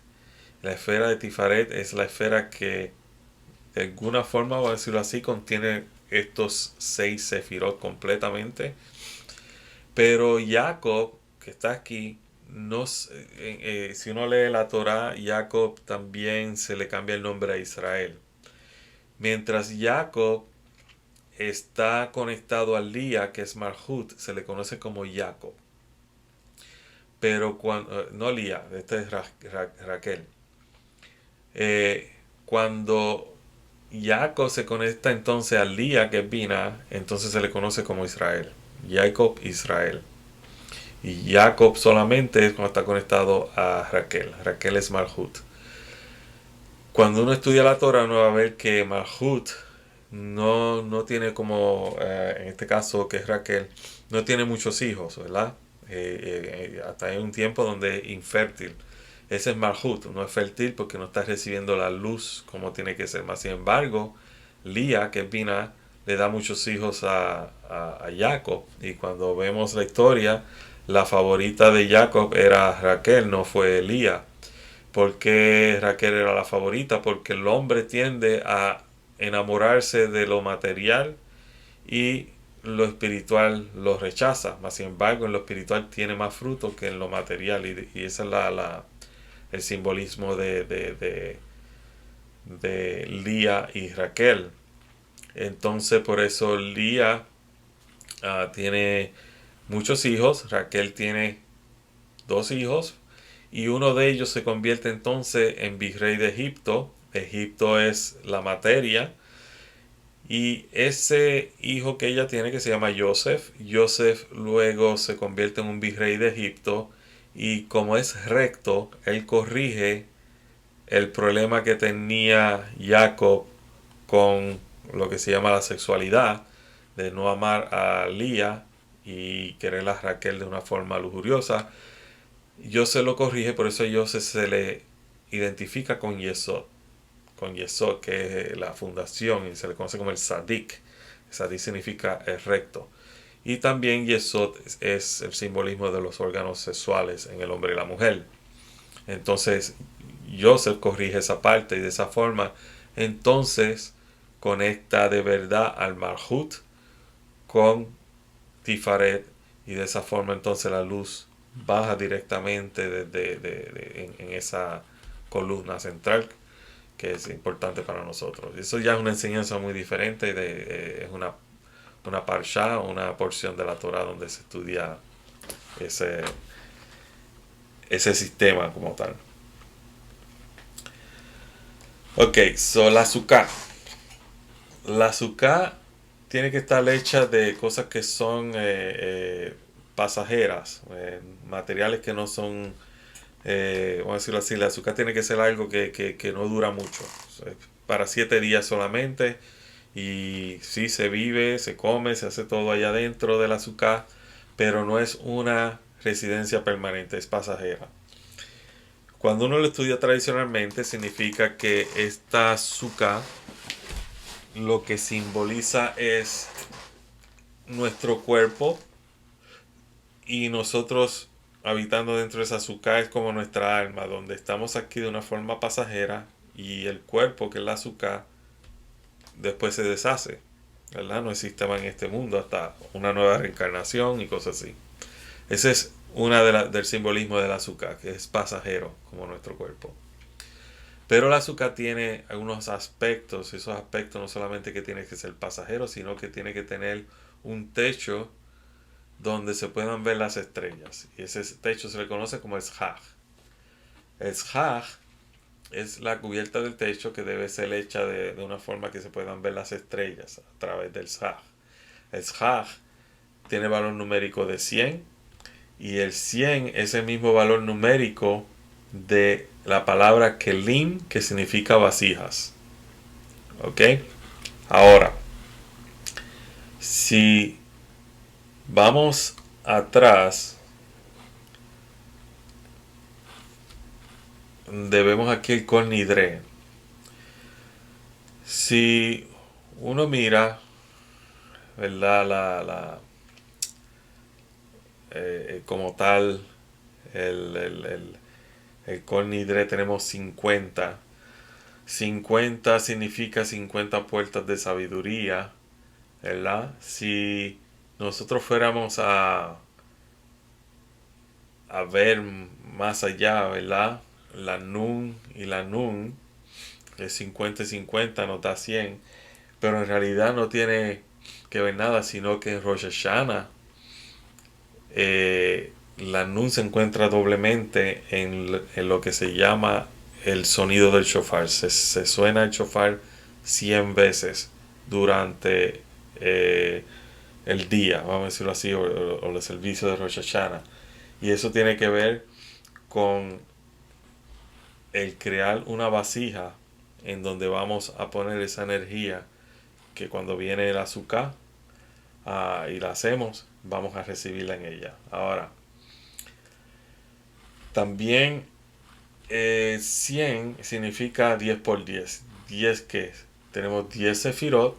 Speaker 1: La esfera de Tifaret es la esfera que de alguna forma, vamos a decirlo así, contiene estos 6 sefirot completamente. Pero Jacob, que está aquí, si uno lee la Torah, Jacob también se le cambia el nombre a Israel. Mientras Jacob está conectado al Lía, que es Malhut, se le conoce como Jacob. Pero no Lía, este es Raquel. Cuando Jacob se conecta entonces al Lía, que es Binah, entonces se le conoce como Israel. Jacob, Israel. Y Jacob solamente es cuando está conectado a Raquel. Raquel es Malhut. Cuando uno estudia la Torah, uno va a ver que Malhut no tiene como, en este caso que es Raquel, no tiene muchos hijos, ¿verdad? Hasta hay un tiempo donde es infértil. Ese es Malhut, no es fértil porque no está recibiendo la luz como tiene que ser. Más sin embargo, Lía, que es Binah, le da muchos hijos a Jacob. Y cuando vemos la historia, la favorita de Jacob era Raquel, no fue Lía. ¿Por qué Raquel era la favorita? Porque el hombre tiende a enamorarse de lo material y lo espiritual lo rechaza. Más sin embargo, en lo espiritual tiene más fruto que en lo material. Y ese es el simbolismo de Lía y Raquel. Entonces, por eso Lía tiene muchos hijos. Raquel tiene 2 hijos. Y uno de ellos se convierte entonces en virrey de Egipto. Egipto es la materia. Y ese hijo que ella tiene, que se llama Joseph, Joseph luego se convierte en un virrey de Egipto. Y como es recto, él corrige el problema que tenía Jacob con lo que se llama la sexualidad, de no amar a Lía y querer a Raquel de una forma lujuriosa. Yosef lo corrige, por eso Yosef se le identifica con Yesod, que es la fundación, y se le conoce como el Sadik. Sadik significa el recto. Y también Yesod es el simbolismo de los órganos sexuales en el hombre y la mujer. Entonces, Yosef corrige esa parte y de esa forma, entonces conecta de verdad al Malhut con Tifaret, y de esa forma entonces la luz baja directamente en esa columna central que es importante para nosotros. Eso ya es una enseñanza muy diferente, es una parsha, una porción de la Torah donde se estudia ese, ese sistema como tal. Ok, so la azúcar. La azúcar tiene que estar hecha de cosas que son pasajeras, materiales que no son, vamos a decirlo así, el azúcar tiene que ser algo que no dura mucho. O sea, para 7 días solamente, y sí se vive, se come, se hace todo allá dentro del azúcar, pero no es una residencia permanente, es pasajera. Cuando uno lo estudia tradicionalmente, significa que esta azúcar lo que simboliza es nuestro cuerpo, y nosotros habitando dentro de esa azúcar es como nuestra alma, donde estamos aquí de una forma pasajera, y el cuerpo, que es la azúcar, después se deshace, ¿verdad? No existe más en este mundo hasta una nueva reencarnación y cosas así. Ese es una del simbolismo del azúcar, que es pasajero como nuestro cuerpo. Pero el azúcar tiene algunos aspectos, y esos aspectos no solamente que tiene que ser pasajero, sino que tiene que tener un techo donde se puedan ver las estrellas. Y ese techo se le conoce como el Shaj. El Shaj es la cubierta del techo que debe ser hecha de una forma que se puedan ver las estrellas a través del Shaj. El Shaj tiene valor numérico de 100, y el 100 es el mismo valor numérico de la palabra kelim, que significa vasijas. ¿Ok? Ahora, si vamos atrás, debemos aquí el Kol Nidre. Si uno mira, ¿verdad? Como tal, el Kol Nidre tenemos 50. 50 significa 50 puertas de sabiduría, ¿verdad? Si nosotros fuéramos a ver más allá, ¿verdad? La Nun y la Nun, es 50 y 50, nos da 100, pero en realidad no tiene que ver nada, sino que en Rosh Hashanah la Nun se encuentra doblemente en lo que se llama el sonido del shofar. Se suena el shofar 100 veces durante el día, vamos a decirlo así, o el servicio de Rosh Hashanah. Y eso tiene que ver con el crear una vasija en donde vamos a poner esa energía, que cuando viene el azúcar y la hacemos, vamos a recibirla en ella. Ahora, también 100 significa 10 por 10. 10 que tenemos 10 sefirot,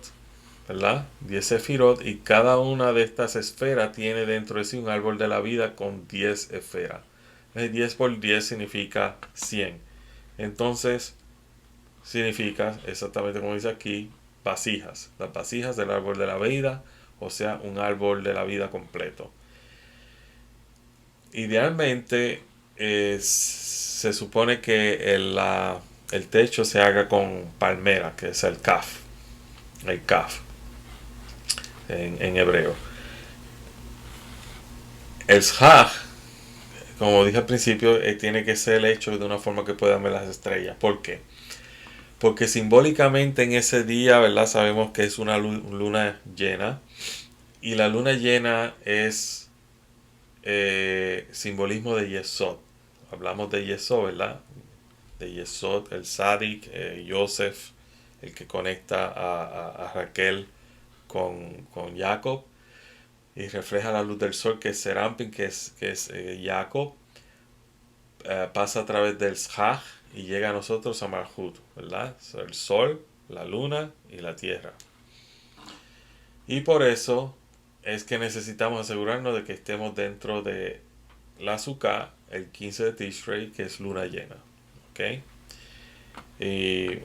Speaker 1: ¿verdad? 10 sefirot, y cada una de estas esferas tiene dentro de sí un árbol de la vida con 10 esferas. 10 por 10 significa 100. Entonces, significa exactamente como dice aquí, vasijas. Las vasijas del árbol de la vida, o sea, un árbol de la vida completo. Idealmente, se supone que el techo se haga con palmera, que es el kaf en hebreo. El shaj, como dije al principio, tiene que ser hecho de una forma que puedan ver las estrellas. ¿Por qué? Porque simbólicamente en ese día, ¿verdad? Sabemos que es una luna llena, y la luna llena es simbolismo de Yesod. Hablamos de Yesod, ¿verdad? De Yesod, el Sadik, Yosef, el que conecta a Raquel con Jacob, y refleja la luz del sol, que es Serampin, que es Jacob, pasa a través del Shach y llega a nosotros a Malhut, ¿verdad? El sol, la luna y la tierra. Y por eso es que necesitamos asegurarnos de que estemos dentro de la Sukkah el 15 de Tishrei, que es luna llena. ¿Ok? Y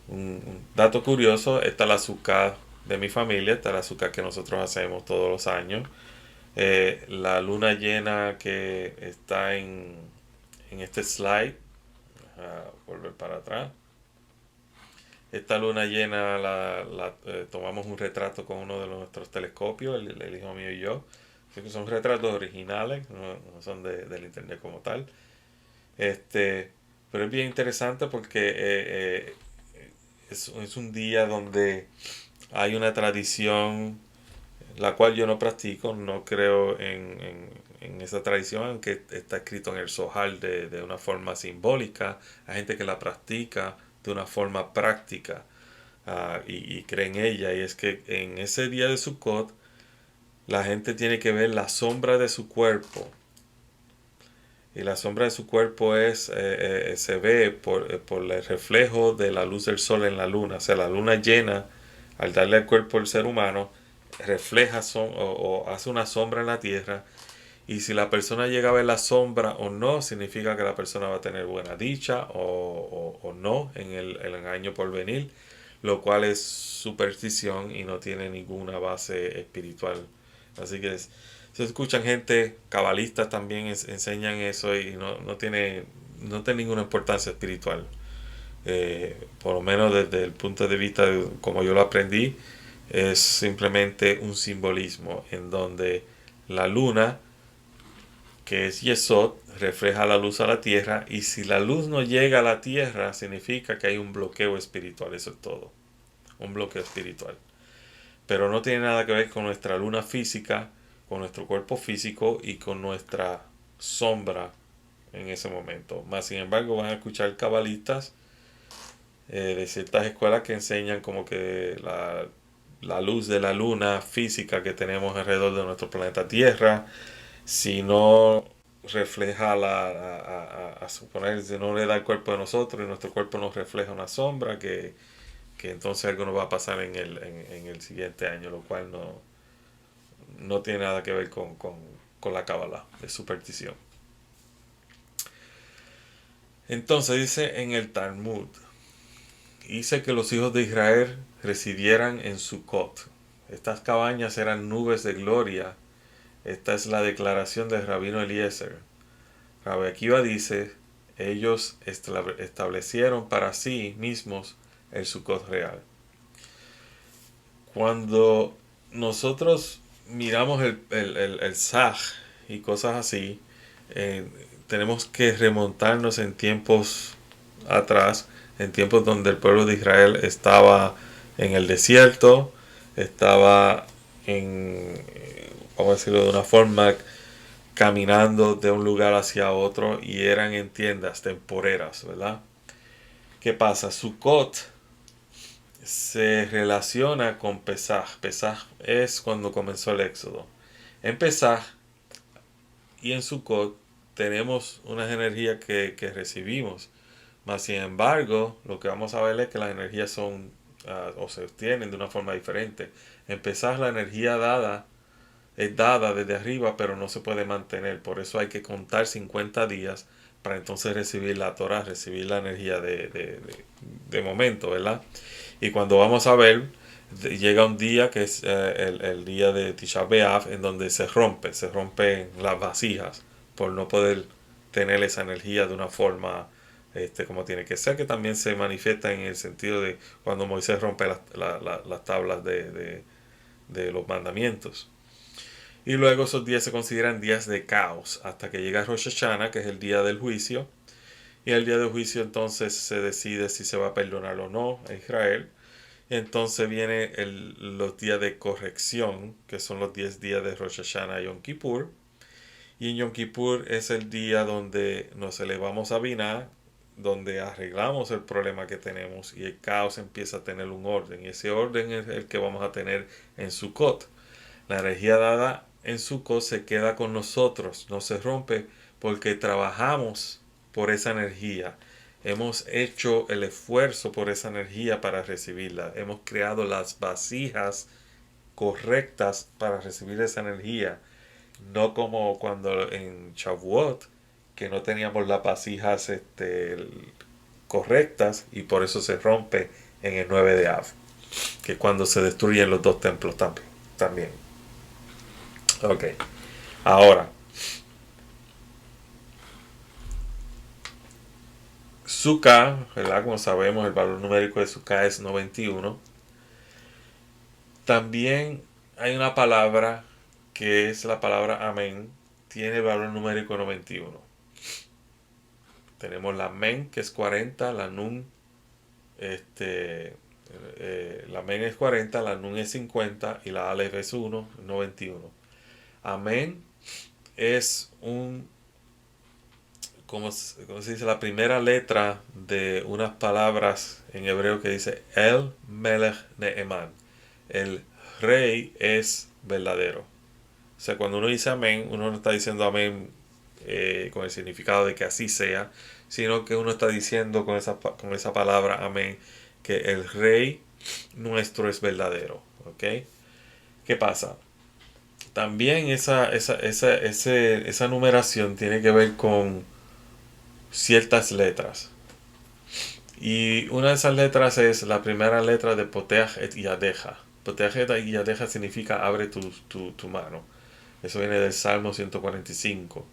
Speaker 1: un dato curioso, esta es la Sukkah de mi familia, esta es la Sukkah que nosotros hacemos todos los años. La luna llena que está en este slide, volver para atrás. Esta luna llena tomamos un retrato con uno de nuestros telescopios, el hijo mío y yo. Así que son retratos originales, no son del internet como tal. Pero es bien interesante porque es un día donde hay una tradición la cual yo no practico, no creo en esa tradición, aunque está escrito en el Zohar de una forma simbólica. Hay gente que la practica de una forma práctica, y cree en ella, y es que en ese día de Sukkot la gente tiene que ver la sombra de su cuerpo, y la sombra de su cuerpo se ve por el reflejo de la luz del sol en la luna. O sea, la luna llena, al darle al cuerpo del ser humano, refleja o hace una sombra en la tierra. Y si la persona llega a ver la sombra o no, significa que la persona va a tener buena dicha o no en el año por venir, lo cual es superstición y no tiene ninguna base espiritual. Así que se escuchan gente, cabalistas también enseñan eso, y no tiene ninguna importancia espiritual. Por lo menos desde el punto de vista de como yo lo aprendí, es simplemente un simbolismo en donde la luna, que es Yesod, refleja la luz a la tierra, y si la luz no llega a la tierra, significa que hay un bloqueo espiritual. Eso es todo, un bloqueo espiritual. Pero no tiene nada que ver con nuestra luna física, con nuestro cuerpo físico y con nuestra sombra en ese momento. Más sin embargo, van a escuchar cabalistas de ciertas escuelas que enseñan como que la luz de la luna física que tenemos alrededor de nuestro planeta Tierra, si no refleja a suponer, si no le da el cuerpo de nosotros y nuestro cuerpo nos refleja una sombra, que entonces algo nos va a pasar en el siguiente año, lo cual no tiene nada que ver con la Kabbalah, de superstición. Entonces dice en el Talmud, hice que los hijos de Israel residieran en Sukkot. Estas cabañas eran nubes de gloria. Esta es la declaración del rabino Eliezer. Rabbi Akiva dice, ellos establecieron para sí mismos el Sukkot real. Cuando nosotros miramos el Saj y cosas así, tenemos que remontarnos en tiempos atrás, en tiempos donde el pueblo de Israel estaba en el desierto, estaba vamos a decirlo de una forma, caminando de un lugar hacia otro, y eran en tiendas temporeras, ¿verdad? ¿Qué pasa? Sukkot se relaciona con Pesaj. Pesaj es cuando comenzó el Éxodo. En Pesaj y en Sukkot tenemos unas energías que recibimos. Mas sin embargo, lo que vamos a ver es que las energías son o se obtienen de una forma diferente. En Pesaj la energía es dada desde arriba, pero no se puede mantener. Por eso hay que contar 50 días para entonces recibir la Torah, recibir la energía de momento, ¿verdad? Y cuando vamos a ver, llega un día que es el día de Tisha B'Av, en donde se rompen las vasijas por no poder tener esa energía de una forma como tiene que ser, que también se manifiesta en el sentido de cuando Moisés rompe las tablas de los mandamientos. Y luego esos días se consideran días de caos hasta que llega Rosh Hashanah, que es el día del juicio. Y el día del juicio entonces se decide si se va a perdonar o no a Israel. Y entonces vienen los días de corrección, que son los 10 días de Rosh Hashanah y Yom Kippur. Y en Yom Kippur es el día donde nos elevamos a Binah, donde arreglamos el problema que tenemos y el caos empieza a tener un orden. Y ese orden es el que vamos a tener en Sukkot. La energía dada en Sukkot se queda con nosotros, no se rompe porque trabajamos por esa energía. Hemos hecho el esfuerzo por esa energía para recibirla. Hemos creado las vasijas correctas para recibir esa energía. No como cuando en Shavuot, que no teníamos las vasijas correctas y por eso se rompe en el 9 de Av, que cuando se destruyen los dos templos también. Ok, ahora, Sukkah, ¿verdad? Como sabemos, el valor numérico de Sukkah es 91. También hay una palabra que es la palabra amén, tiene el valor numérico 91. Tenemos la men, que es 40, la nun, la men es 40, la nun es 50 y la alef es 1, 91. Amén es como se dice, la primera letra de unas palabras en hebreo que dice El Melech Neeman. El rey es verdadero. O sea, cuando uno dice amén, uno no está diciendo amén con el significado de que así sea, sino que uno está diciendo con esa palabra amén que el rey nuestro es verdadero. ¿Ok? ¿Qué pasa? También esa numeración tiene que ver con ciertas letras. Y una de esas letras es la primera letra de Poteach et Yadeja. Poteach et Yadeja significa abre tu mano. Eso viene del Salmo 145.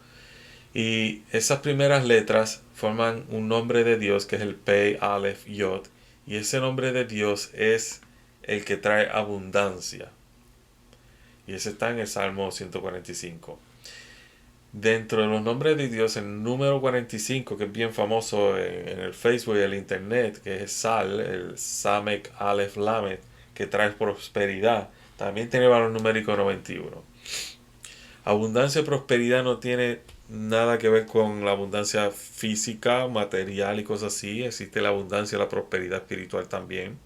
Speaker 1: Y esas primeras letras forman un nombre de Dios que es el Pei, Aleph, Yod. Y ese nombre de Dios es el que trae abundancia. Y ese está en el Salmo 145. Dentro de los nombres de Dios, el número 45, que es bien famoso en el Facebook y el Internet, que es Sal, el Samek Aleph Lamed, que trae prosperidad, también tiene valor numérico 91. Abundancia y prosperidad no tiene nada que ver con la abundancia física, material y cosas así. Existe la abundancia y la prosperidad espiritual también.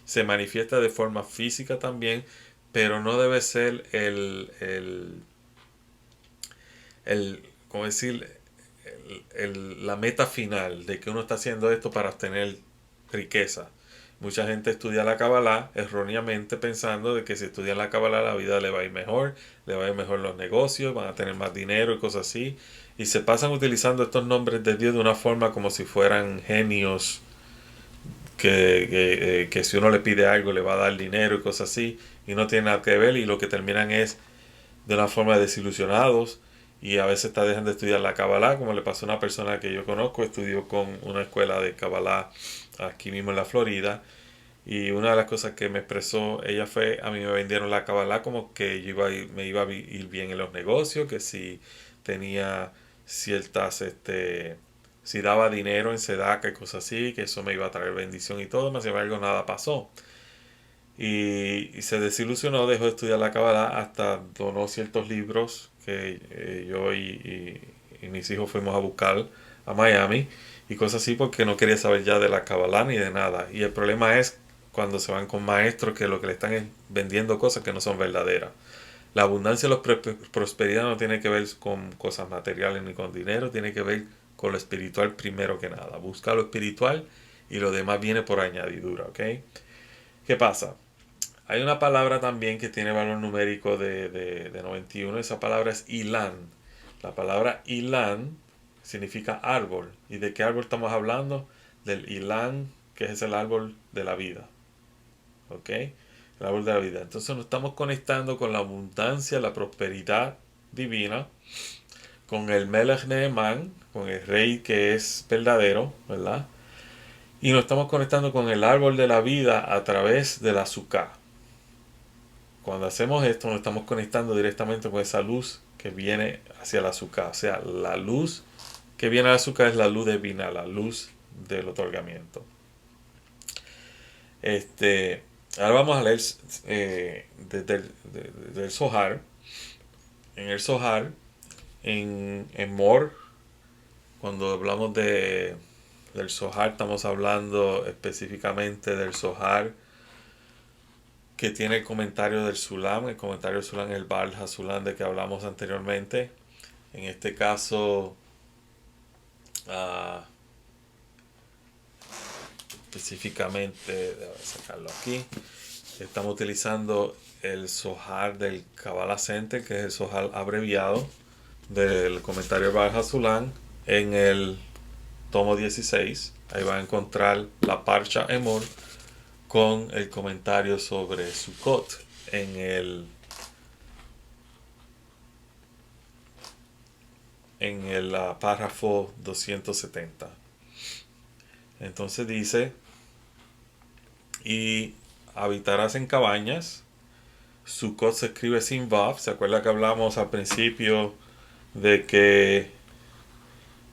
Speaker 1: Se manifiesta de forma física también, pero no debe ser ¿cómo decir? La meta final de que uno está haciendo esto para obtener riqueza. Mucha gente estudia la Kabbalah erróneamente pensando de que si estudian la Kabbalah la vida le va a ir mejor, le va a ir mejor los negocios, van a tener más dinero y cosas así. Y se pasan utilizando estos nombres de Dios de una forma como si fueran genios que si uno le pide algo le va a dar dinero y cosas así. Y no tiene nada que ver y lo que terminan es de una forma desilusionados y a veces está dejando de estudiar la Kabbalah, como le pasó a una persona que yo conozco, estudió con una escuela de Kabbalah aquí mismo en la Florida, y una de las cosas que me expresó ella fue, a mí me vendieron la Kabbalah como que yo me iba a ir bien en los negocios, que si tenía ciertas, si daba dinero en Sedaka y cosas así, que eso me iba a traer bendición y todo, más sin embargo nada pasó. Y se desilusionó, dejó de estudiar la Kabbalah, hasta donó ciertos libros que yo y mis hijos fuimos a buscar a Miami y cosas así porque no quería saber ya de la Kabbalah ni de nada. Y el problema es cuando se van con maestros que lo que le están es vendiendo cosas que no son verdaderas. La abundancia y la prosperidad no tiene que ver con cosas materiales ni con dinero, tiene que ver con lo espiritual primero que nada. Busca lo espiritual y lo demás viene por añadidura, ¿ok? ¿Qué pasa? Hay una palabra también que tiene valor numérico de 91. Esa palabra es Ilan. La palabra Ilan significa árbol. ¿Y de qué árbol estamos hablando? Del Ilan, que es el árbol de la vida. ¿Ok? El árbol de la vida. Entonces nos estamos conectando con la abundancia, la prosperidad divina, con el Melech Neeman, con el rey que es verdadero, ¿verdad? Y nos estamos conectando con el árbol de la vida a través de la Sukkah. Cuando hacemos esto nos estamos conectando directamente con esa luz que viene hacia el azúcar. O sea, la luz que viene al azúcar es la luz divina, la luz del otorgamiento. Ahora vamos a leer desde el Zohar. En el Zohar, en Mor, cuando hablamos de Del Zohar estamos hablando específicamente del Zohar que tiene el comentario del Sulam. El comentario del Sulam es el Baal HaSulam de que hablamos anteriormente. En este caso, uh, específicamente, déjame sacarlo aquí, estamos utilizando el Zohar del Kabbalah Center, que es el Zohar abreviado del comentario del Baal HaSulam, en el tomo 16. Ahí va a encontrar la Parsha Emor con el comentario sobre Sukkot en el párrafo 270. Entonces dice, y habitarás en cabañas. Sukkot se escribe sin Vav. ¿Se acuerda que hablamos al principio de que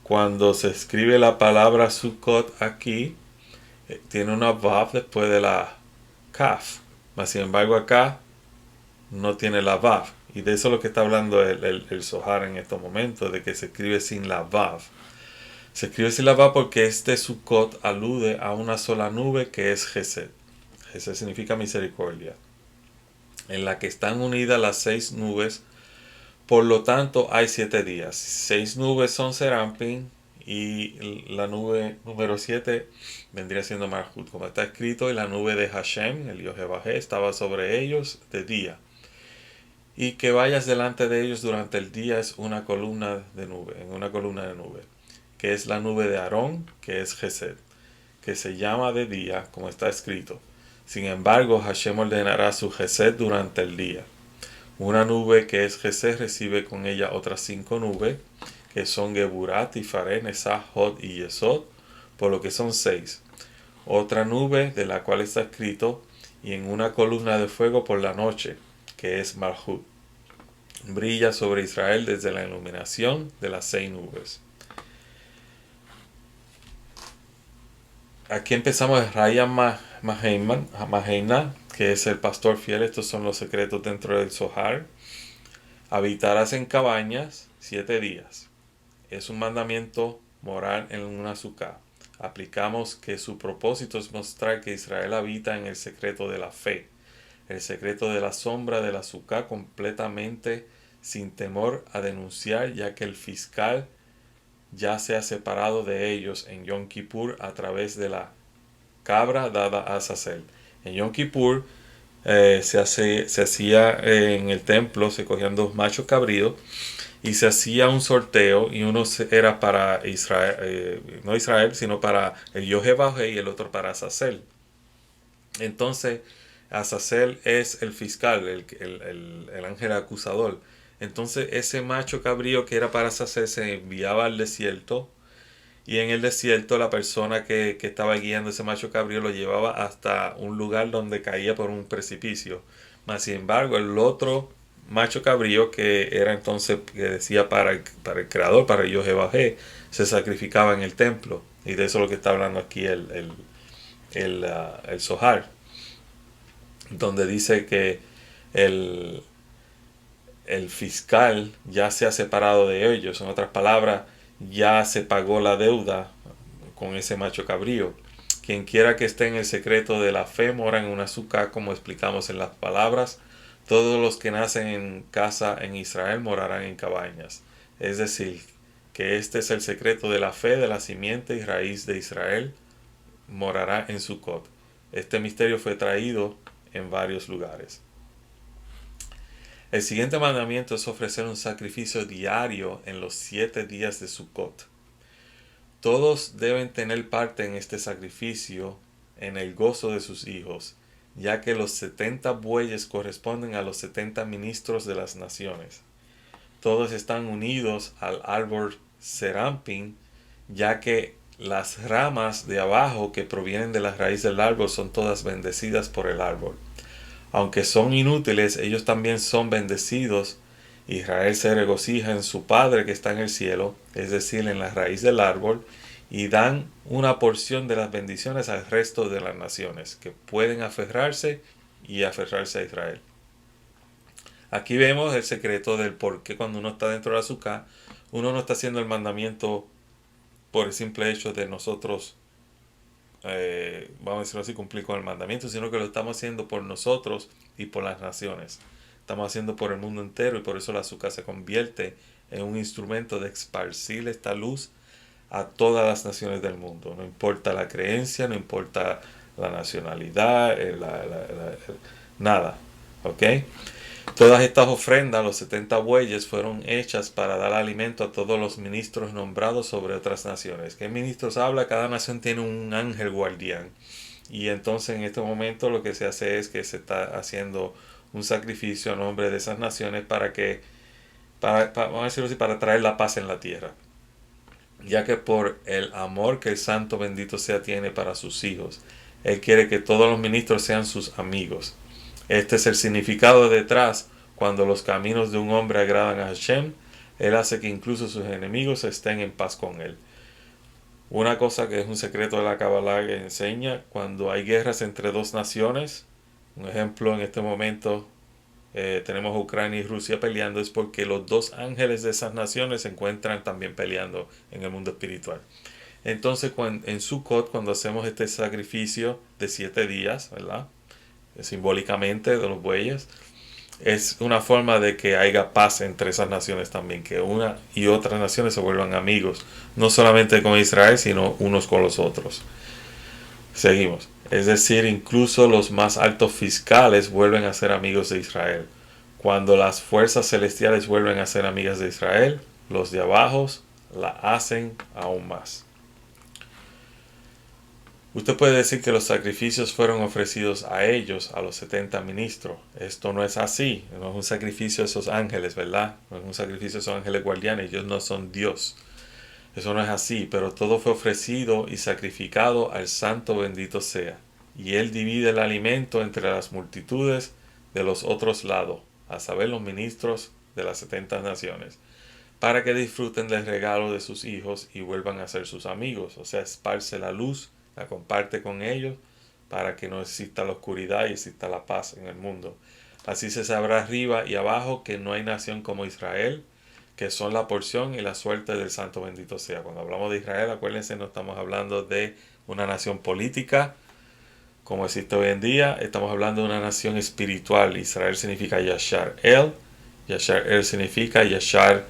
Speaker 1: cuando se escribe la palabra Sukkot aquí, tiene una Vav después de la Kaf? Mas sin embargo acá no tiene la Vav. Y de eso es lo que está hablando el Zohar en estos momentos, de que se escribe sin la Vav. Se escribe sin la Vav porque este Sukkot alude a una sola nube que es Gesed. Gesed significa misericordia, en la que están unidas las 6 nubes. Por lo tanto hay 7 días. 6 nubes son Serampin y la nube número 7 vendría siendo Malhut, como está escrito, y la nube de Hashem, el Yohevahé, estaba sobre ellos de día. Y que vayas delante de ellos durante el día es una columna de nube, en una columna de nube, que es la nube de Aarón, que es Gesed, que se llama de día, como está escrito. Sin embargo, Hashem ordenará su Gesed durante el día. Una nube que es Gesed recibe con ella otras 5 nubes, que son Geburat, Tifaré, Nesah, Hod y Yesod, por lo que son 6. Otra nube de la cual está escrito, y en una columna de fuego por la noche, que es Malhut. Brilla sobre Israel desde la iluminación de las 6 nubes. Aquí empezamos Raya Maheina, que es el pastor fiel. Estos son los secretos dentro del Zohar. Habitarás en cabañas 7 días. Es un mandamiento morar en una azúcar. Aplicamos que su propósito es mostrar que Israel habita en el secreto de la fe, el secreto de la sombra del azúcar, completamente sin temor a denunciar, ya que el fiscal ya se ha separado de ellos en Yom Kippur a través de la cabra dada a Azazel. En Yom Kippur se hacía en el templo, se cogían 2 machos cabríos y se hacía un sorteo, y uno era para Israel, no Israel, sino para el Yohevahé, y el otro para Azazel. Entonces Azazel es el fiscal, el ángel acusador. Entonces ese macho cabrío que era para Azazel se enviaba al desierto, y en el desierto la persona que estaba guiando ese macho cabrío lo llevaba hasta un lugar donde caía por un precipicio. Mas sin embargo el otro macho cabrío, que era entonces, que decía para el creador, para el Yohevahé, se sacrificaba en el templo. Y de eso es lo que está hablando aquí el Zohar, donde dice que el, el fiscal ya se ha separado de ellos. En otras palabras, ya se pagó la deuda con ese macho cabrío. Quien quiera que esté en el secreto de la fe mora en una azúcar, como explicamos en las palabras. Todos los que nacen en casa en Israel morarán en cabañas. Es decir, que este es el secreto de la fe de la simiente y raíz de Israel, morará en Sukkot. Este misterio fue traído en varios lugares. El siguiente mandamiento es ofrecer un sacrificio diario en los 7 días de Sukkot. Todos deben tener parte en este sacrificio en el gozo de sus hijos, ya que los 70 bueyes corresponden a los 70 ministros de las naciones. Todos están unidos al árbol Serampin, ya que las ramas de abajo que provienen de la raíz del árbol son todas bendecidas por el árbol. Aunque son inútiles, ellos también son bendecidos. Israel se regocija en su Padre que está en el cielo, es decir, en la raíz del árbol, y dan una porción de las bendiciones al resto de las naciones, que pueden aferrarse a Israel. Aquí vemos el secreto del por qué cuando uno está dentro de la azúcar, uno no está haciendo el mandamiento por el simple hecho de nosotros, vamos a decirlo así, cumplir con el mandamiento, sino que lo estamos haciendo por nosotros y por las naciones. Estamos haciendo por el mundo entero y por eso la azúcar se convierte en un instrumento de esparcir esta luz a todas las naciones del mundo. No importa la creencia, no importa la nacionalidad, nada. ¿Ok? Todas estas ofrendas, los 70 bueyes, fueron hechas para dar alimento a todos los ministros nombrados sobre otras naciones. ¿Qué ministros habla? Cada nación tiene un ángel guardián. Y entonces en este momento lo que se hace es que se está haciendo un sacrificio a nombre de esas naciones vamos a decirlo así, para traer la paz en la tierra. Ya que por el amor que el Santo bendito sea tiene para sus hijos, Él quiere que todos los ministros sean sus amigos. Este es el significado detrás cuando los caminos de un hombre agradan a Hashem. Él hace que incluso sus enemigos estén en paz con él. Una cosa que es un secreto de la Kabbalah que enseña, cuando hay guerras entre dos naciones, un ejemplo en este momento tenemos Ucrania y Rusia peleando, es porque los dos ángeles de esas naciones se encuentran también peleando en el mundo espiritual. Entonces en Sukkot, cuando hacemos este sacrificio de 7 días, ¿verdad? Simbólicamente de los bueyes, es una forma de que haya paz entre esas naciones también, que una y otras naciones se vuelvan amigos, no solamente con Israel, sino unos con los otros. Seguimos. Es decir, incluso los más altos fiscales vuelven a ser amigos de Israel. Cuando las fuerzas celestiales vuelven a ser amigas de Israel, los de abajo la hacen aún más. Usted puede decir que los sacrificios fueron ofrecidos a ellos, a los 70 ministros. Esto no es así. No es un sacrificio a esos ángeles, ¿verdad? No es un sacrificio a esos ángeles guardianes. Ellos no son Dios. Eso no es así. Pero todo fue ofrecido y sacrificado al Santo bendito sea. Y Él divide el alimento entre las multitudes de los otros lados, a saber, los ministros de las 70 naciones, para que disfruten del regalo de sus hijos y vuelvan a ser sus amigos. O sea, esparce la luz, la comparte con ellos para que no exista la oscuridad y exista la paz en el mundo. Así se sabrá arriba y abajo que no hay nación como Israel, que son la porción y la suerte del Santo bendito sea. Cuando hablamos de Israel, acuérdense, no estamos hablando de una nación política como existe hoy en día, estamos hablando de una nación espiritual. Israel significa Yashar El, Yashar El significa Yashar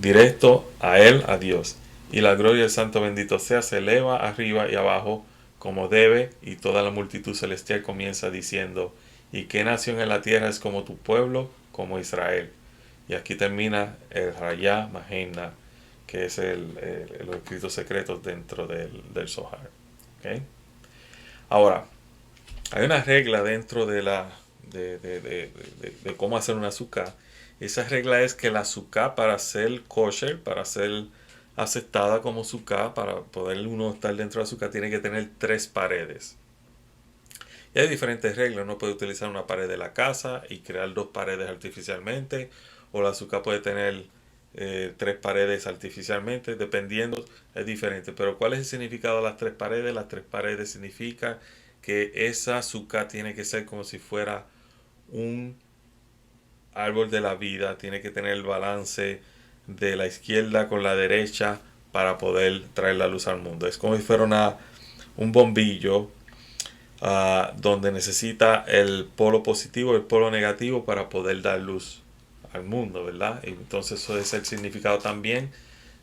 Speaker 1: directo a Él, a Dios. Y la gloria del Santo bendito sea se eleva arriba y abajo como debe, y toda la multitud celestial comienza diciendo: ¿y qué nación en la tierra es como tu pueblo, como Israel? Y aquí termina el Rayá Mahenna, que es los escritos secretos dentro del Zohar. ¿Okay? Ahora, hay una regla dentro de cómo hacer una azúcar. Esa regla es que la azúcar, para ser kosher, para ser aceptada como azúcar, para poder uno estar dentro de la azúcar, tiene que tener 3 paredes. Y hay diferentes reglas. Uno puede utilizar una pared de la casa y crear 2 paredes artificialmente, o la azúcar puede tener 3 paredes artificialmente, dependiendo, es diferente. Pero ¿cuál es el significado de las 3 paredes? Las 3 paredes significa que esa azúcar tiene que ser como si fuera un árbol de la vida, tiene que tener el balance de la izquierda con la derecha para poder traer la luz al mundo. Es como si fuera un bombillo donde necesita el polo positivo y el polo negativo para poder dar luz al mundo, ¿verdad? Y entonces eso es el significado también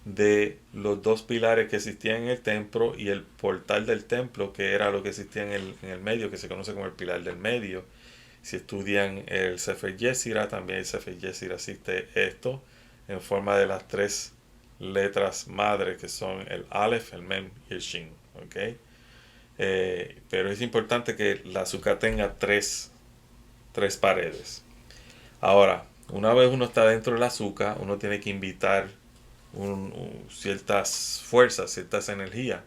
Speaker 1: de los 2 pilares que existían en el templo y el portal del templo, que era lo que existía en el medio, que se conoce como el pilar del medio. Si estudian el Sefer Yetzirah, también el Sefer Yetzirah existe esto en forma de las 3 letras madres, que son el Aleph, el Mem y el Shin. ¿Okay? Pero es importante que la azúcar tenga 3 paredes. Ahora, una vez uno está dentro del azúcar, uno tiene que invitar ciertas fuerzas, ciertas energías.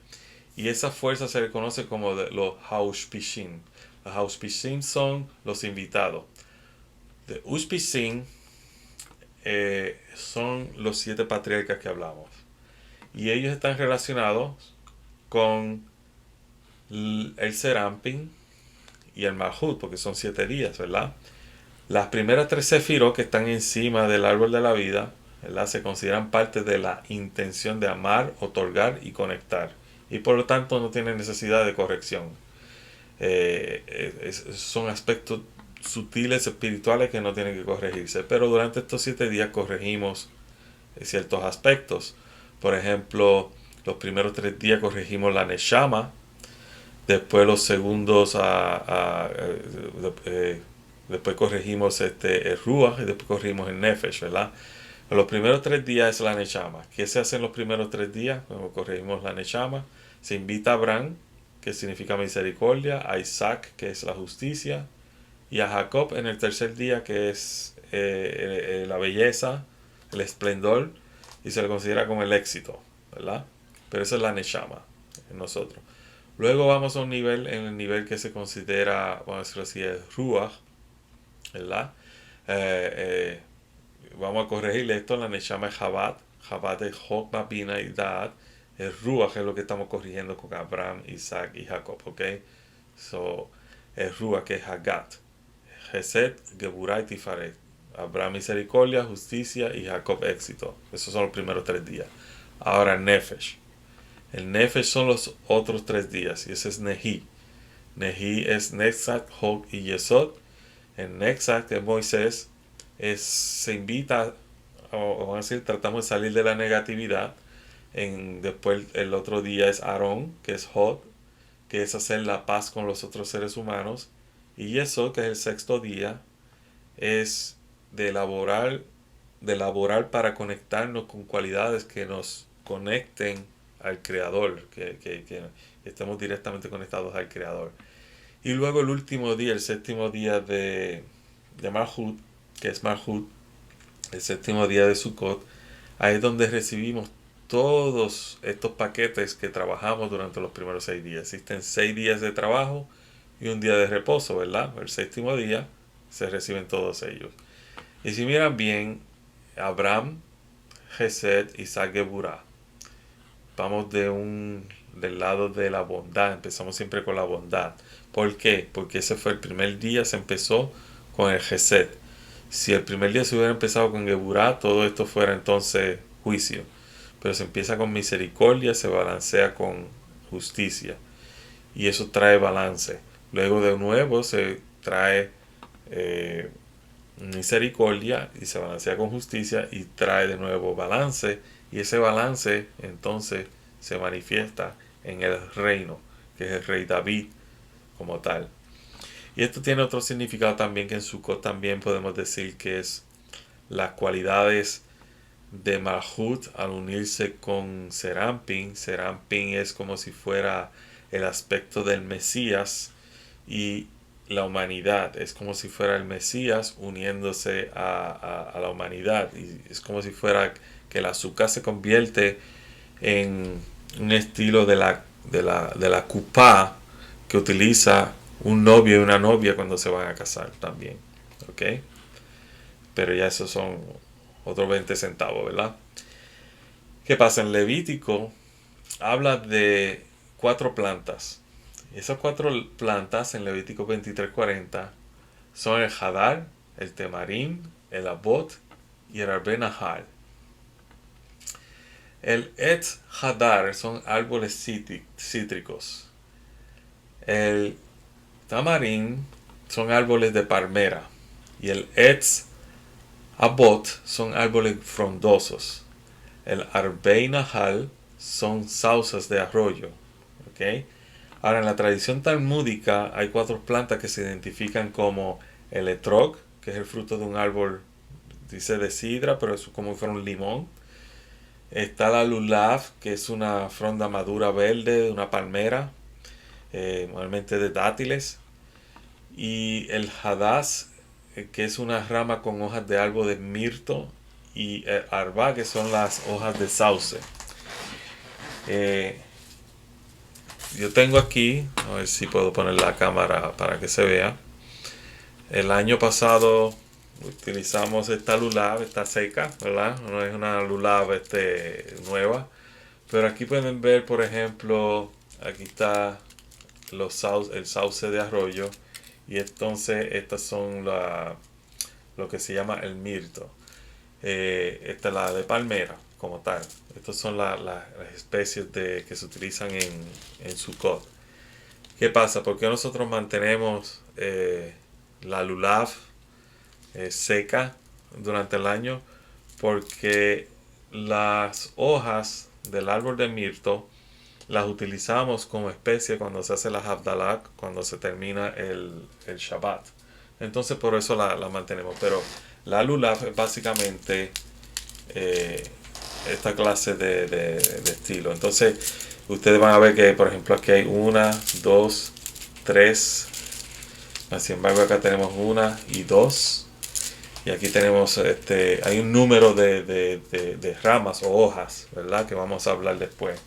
Speaker 1: Y esas fuerzas se le conoce como los Hauspishim. Los Hauspishim son los invitados. De Uspishim son los 7 patriarcas que hablamos. Y ellos están relacionados con el Serampin y el Malhut, porque son 7 días, ¿verdad? Las primeras 3 sefirot que están encima del árbol de la vida ¿verdad? Se consideran parte de la intención de amar, otorgar y conectar. Y por lo tanto no tienen necesidad de corrección. Son aspectos sutiles, espirituales que no tienen que corregirse. Pero durante estos 7 días corregimos ciertos aspectos. Por ejemplo, los primeros 3 días corregimos la Neshama. Después los segundos después corregimos el Ruach y después corregimos el Nefesh, ¿verdad? Los primeros 3 días es la Neshama. ¿Qué se hace en los primeros 3 días? Cuando corregimos la Neshama, se invita a Abraham, que significa misericordia, a Isaac, que es la justicia, y a Jacob en el tercer día, que es la belleza, el esplendor, y se le considera como el éxito, ¿verdad? Pero esa es la Neshama en nosotros. Luego vamos a un nivel, en el nivel que se considera, vamos a decirlo así, el Ruach, ¿verdad? Eh, eh, Vamos a corregirle esto, la Neshama es Jabat, Jabat es Jokma, Bina y Dad, el Ruach es lo que estamos corrigiendo con Abraham, Isaac y Jacob, ¿ok? So, el Ruach que es Hagat, Geset, Geburah y Tifaret, Abraham misericordia, justicia y Jacob éxito. Esos son los primeros 3 días. Ahora Nefesh. El Nefesh son los otros 3 días y ese es Nehi. Nehi es Nexat, Hog y Yesod. En Nexat, que es Moisés, se invita, o vamos a decir, tratamos de salir de la negatividad. Después el otro día es Aarón, que es Hod, que es hacer la paz con los otros seres humanos. Y Yesod, que es el sexto día, es de elaborar para conectarnos con cualidades que nos conecten al Creador, que estemos directamente conectados al Creador. Y luego el último día, el séptimo día de Malhut, que es Malhut, el séptimo día de Sukkot, ahí es donde recibimos todos estos paquetes que trabajamos durante los primeros 6 días. Existen 6 días de trabajo y un día de reposo, ¿verdad? El séptimo día se reciben todos ellos. Y si miran bien, Abraham, Gesed, Isaac, Geburah. Vamos del lado de la bondad, empezamos siempre con la bondad. ¿Por qué? Porque ese fue el primer día, se empezó con el Gesed. Si el primer día se hubiera empezado con Geburah, todo esto fuera entonces juicio. Pero se empieza con misericordia, se balancea con justicia. Y eso trae balance. Luego de nuevo se trae misericordia y se balancea con justicia y trae de nuevo balance. Y ese balance entonces se manifiesta en el reino, que es el rey David como tal. Y esto tiene otro significado también, que en Sukkot también podemos decir que es las cualidades de Malhut al unirse con Serampin. Serampin es como si fuera el aspecto del Mesías, y la humanidad es como si fuera el Mesías uniéndose a la humanidad. Y es como si fuera que el azúcar se convierte en un estilo de la cupá que utiliza un novio y una novia cuando se van a casar también. ¿Ok? Pero ya esos son otros 20 centavos, ¿verdad? ¿Qué pasa? En Levítico habla de 4 plantas. Y esas 4 plantas en Levítico 23:40 son el Hadar, el Temarín, el Abot y el Arbenahal. El Etz Hadar son árboles cítricos. El Tamarín son árboles de palmera. Y el Etz Abot son árboles frondosos. El Arbeinahal son sausas de arroyo. ¿Okay? Ahora, en la tradición talmúdica hay 4 plantas que se identifican como el etrog, que es el fruto de un árbol, dice de sidra, pero es como si fuera un limón. Está la lulav, que es una fronda madura verde de una palmera, normalmente de dátiles. Y el hadas, que es una rama con hojas de árbol de mirto. Y el arba, que son las hojas de sauce. Yo tengo aquí, a ver si puedo poner la cámara para que se vea. El año pasado utilizamos esta lulav, está seca, ¿verdad? No es una lulav nueva. Pero aquí pueden ver, por ejemplo, aquí está el sauce de arroyo. Y entonces estas son lo que se llama el mirto. Esta es la de palmera, como tal. Estas son las especies que se utilizan en Sukkot. ¿Qué pasa? ¿Por qué nosotros mantenemos la lulav seca durante el año? Porque las hojas del árbol de mirto las utilizamos como especie cuando se hace la Havdalah, cuando se termina el Shabbat. Entonces por eso la mantenemos. Pero la lulav es básicamente eh, esta clase de estilo. Entonces ustedes van a ver que, por ejemplo, aquí hay una, dos, tres. Sin embargo, acá tenemos una y dos. Y aquí tenemos, hay un número de ramas o hojas, ¿verdad? Que vamos a hablar después.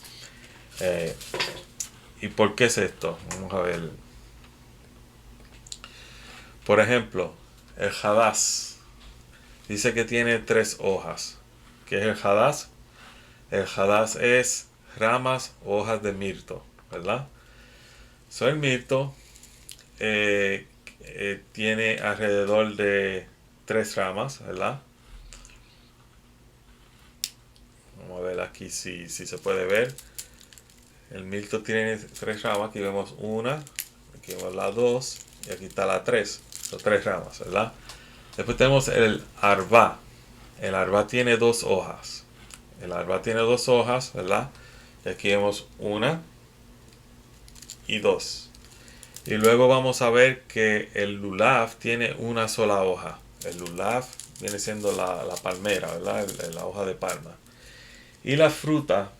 Speaker 1: ¿Y por qué es esto? Vamos a ver. Por ejemplo, el Hadass dice que tiene 3 hojas. ¿Qué es el Hadass? El Hadass es ramas o hojas de mirto, ¿verdad? El mirto tiene alrededor de 3 ramas, ¿verdad? Vamos a ver aquí si se puede ver. El mirto tiene 3 ramas. Aquí vemos una, aquí vemos la 2 y aquí está la 3. Son 3 ramas, ¿verdad? Después tenemos el arba. El arba tiene 2 hojas. El arba tiene 2 hojas, ¿verdad? Y aquí vemos una y 2. Y luego vamos a ver que el lulav tiene una sola hoja. El lulav viene siendo la palmera, ¿verdad? La hoja de palma. Y la fruta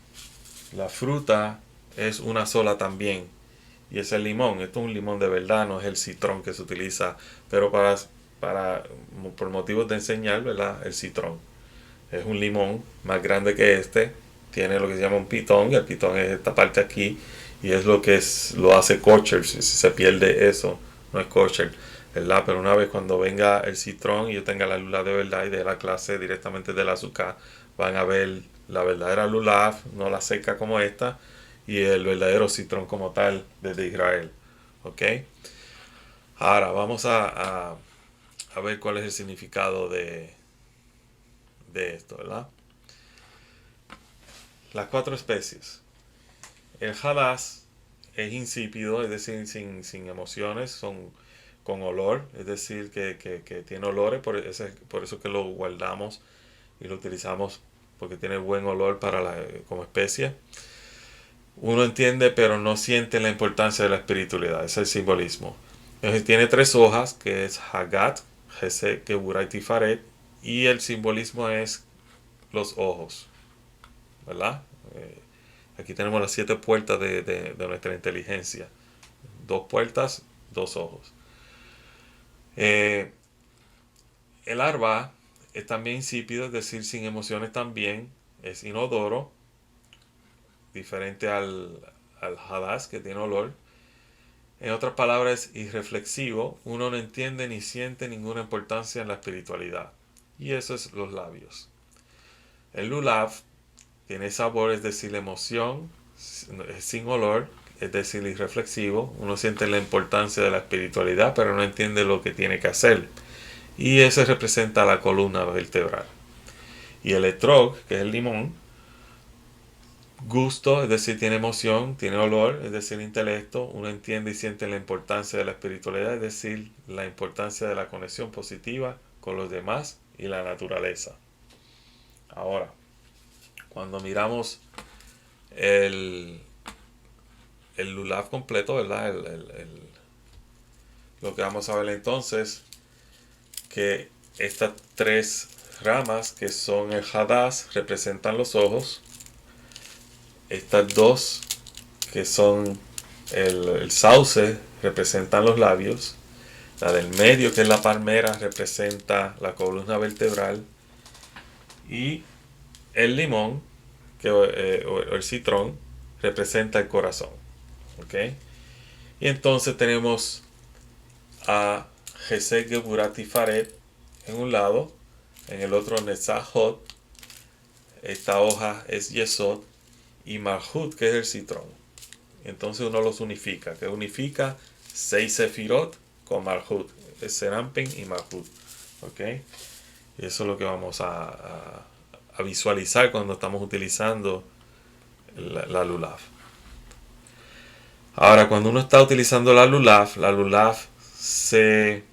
Speaker 1: es una sola también. Y es el limón. Esto es un limón de verdad, no es el citrón que se utiliza. Pero por motivos de enseñar, ¿verdad? El citrón. Es un limón más grande que este. Tiene lo que se llama un pitón. Y el pitón es esta parte aquí. Y es lo que lo hace kosher. Si se pierde eso, no es kosher, ¿verdad? Pero una vez cuando venga el citrón y yo tenga la lulav de verdad y de la clase directamente del azúcar, van a ver la verdadera lulav, no la seca como esta, y el verdadero citrón como tal desde Israel. ¿Ok? Ahora vamos a ver cuál es el significado de esto, ¿verdad? Las 4 especies. El hadass es insípido, es decir, sin emociones, son con olor, es decir, que tiene olores, por eso que lo guardamos y lo utilizamos porque tiene buen olor como especie. Uno entiende, pero no siente la importancia de la espiritualidad, es el simbolismo. Entonces, tiene 3 hojas, que es Hagat, Hesed, Geburah y Tifaret, y el simbolismo es los ojos, ¿verdad? Aquí tenemos las 7 puertas de nuestra inteligencia. 2 puertas, 2 ojos. El arba es también insípido, es decir, sin emociones también. Es inodoro, diferente al hadass, que tiene olor. En otras palabras, es irreflexivo. Uno no entiende ni siente ninguna importancia en la espiritualidad. Y eso es los labios. El lulav tiene sabor, es decir, emoción, sin olor, es decir, irreflexivo. Uno siente la importancia de la espiritualidad, pero no entiende lo que tiene que hacer. Y ese representa la columna vertebral. Y el etrog, que es el limón, gusto, es decir, tiene emoción, tiene olor, es decir, intelecto. Uno entiende y siente la importancia de la espiritualidad, es decir, la importancia de la conexión positiva con los demás y la naturaleza. Ahora, cuando miramos el lulav completo, ¿verdad? Lo que vamos a ver entonces, que estas 3 ramas que son el hadass representan los ojos. Estas 2 que son el sauce representan los labios. La del medio, que es la palmera, representa la columna vertebral. Y el limón, o el citrón, representa el corazón. ¿Ok? Y entonces tenemos a Hesed, Geburah, Tifaret en un lado, en el otro Netzachot. Esta hoja es Yesod, y Malhut, que es el citrón. Entonces uno los unifica, que unifica 6 sefirot con Malhut, es Serampin y Malhut. ¿Ok? Y eso es lo que vamos a visualizar cuando estamos utilizando la lulav. Ahora, cuando uno está utilizando la lulav se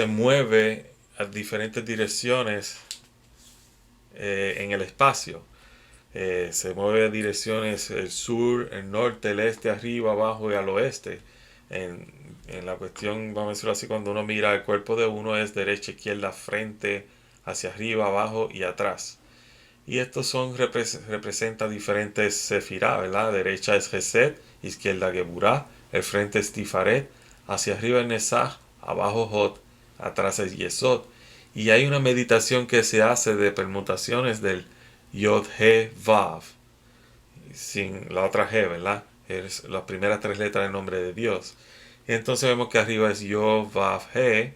Speaker 1: mueve a diferentes direcciones en el espacio. Se mueve a direcciones el sur, el norte, el este, arriba, abajo y al oeste. En la cuestión, vamos a decirlo así, cuando uno mira el cuerpo de uno es derecha, izquierda, frente, hacia arriba, abajo y atrás. Y estos representa diferentes sefirá, ¿verdad? Derecha es Geset, izquierda Geburah, el frente es Tifaret, hacia arriba es Nesach, abajo Hod, atrás es Yesod. Y hay una meditación que se hace de permutaciones del Yod He Vav, sin la otra G, ¿verdad? Es las primeras tres letras del nombre de Dios. Y entonces vemos que arriba es Yod Vav He.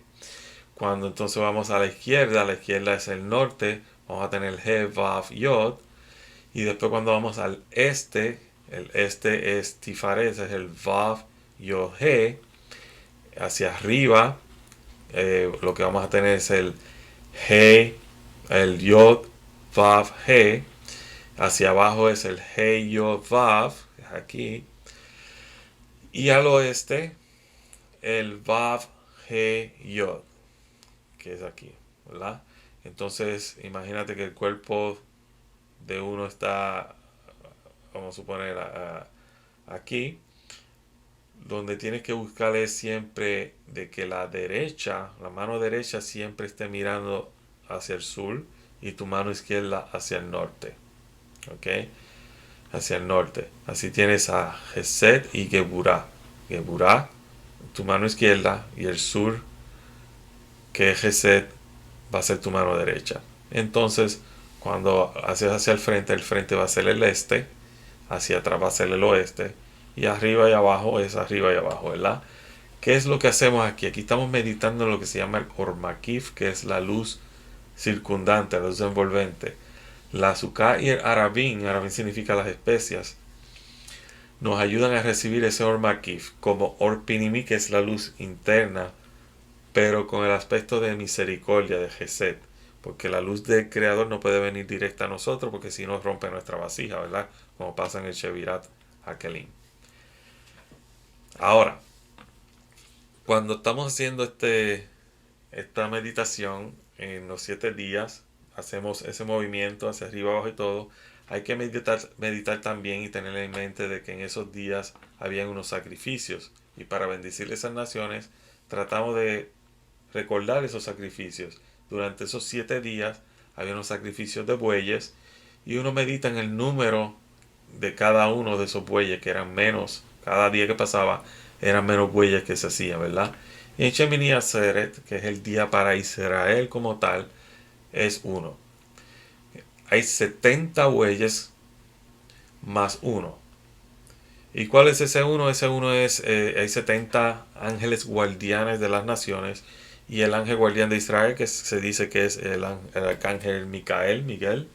Speaker 1: Cuando entonces vamos a la izquierda es el norte, vamos a tener He Vav Yod. Y después cuando vamos al este, el este es Tifaret, es el Vav Yod He. Hacia arriba, lo que vamos a tener es el He, el Yod Vav He. Hacia abajo es el He Yod Vav, que es aquí. Y al oeste, el Vav He Yod, que es aquí, ¿verdad? Entonces, imagínate que el cuerpo de uno está, vamos a suponer, aquí. Donde tienes que buscar es siempre de que la mano derecha siempre esté mirando hacia el sur y tu mano izquierda hacia el norte. ¿Ok? Hacia el norte. Así tienes a Geset y Geburah. Geburah, tu mano izquierda, y el sur, que es Geset, va a ser tu mano derecha. Entonces, cuando haces hacia el frente va a ser el este, hacia atrás va a ser el oeste, y arriba y abajo es arriba y abajo, ¿verdad? ¿Qué es lo que hacemos aquí? Aquí estamos meditando en lo que se llama el Ormakif, que es la luz circundante, la luz envolvente. La azúcar y el arabín significa las especias, nos ayudan a recibir ese Ormakif como Orpinimi, que es la luz interna, pero con el aspecto de misericordia, de Geset, porque la luz del Creador no puede venir directa a nosotros, porque si no rompe nuestra vasija, ¿verdad? Como pasa en el Shevirat Hakelim. Ahora, cuando estamos haciendo esta meditación en los 7 días, hacemos ese movimiento hacia arriba, abajo y todo, hay que meditar también y tener en mente de que en esos días habían unos sacrificios, y para bendecir esas naciones tratamos de recordar esos sacrificios. Durante esos 7 días había unos sacrificios de bueyes, y uno medita en el número de cada uno de esos bueyes, que eran menos, cada día que pasaba eran menos bueyes que se hacían, ¿verdad? Y en Shemini Atzeret, que es el día para Israel como tal, es uno. Hay 70 bueyes más uno. ¿Y cuál es ese uno? Ese uno es, hay 70 ángeles guardianes de las naciones, y el ángel guardián de Israel, que se dice que es el arcángel Miguel,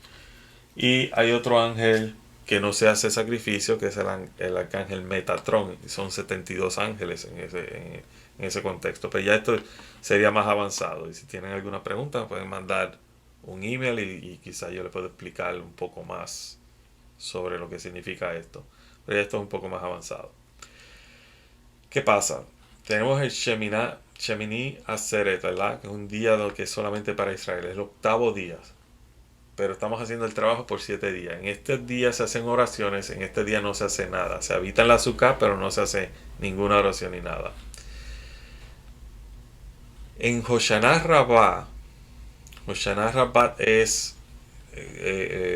Speaker 1: y hay otro ángel que no se hace sacrificio, que es el arcángel Metatrón. Son 72 ángeles en ese contexto. Pero ya esto sería más avanzado. Y si tienen alguna pregunta, pueden mandar un email y quizás yo les puedo explicar un poco más sobre lo que significa esto. Pero ya esto es un poco más avanzado. ¿Qué pasa? Tenemos el Shemini Atzeret, ¿verdad? Que es un día que es solamente para Israel. Es el 8º día. Pero estamos haciendo el trabajo por 7 días. En este día se hacen oraciones, en este día no se hace nada. Se habita en la azúcar, pero no se hace ninguna oración ni nada. En Hoshana Rabbah es,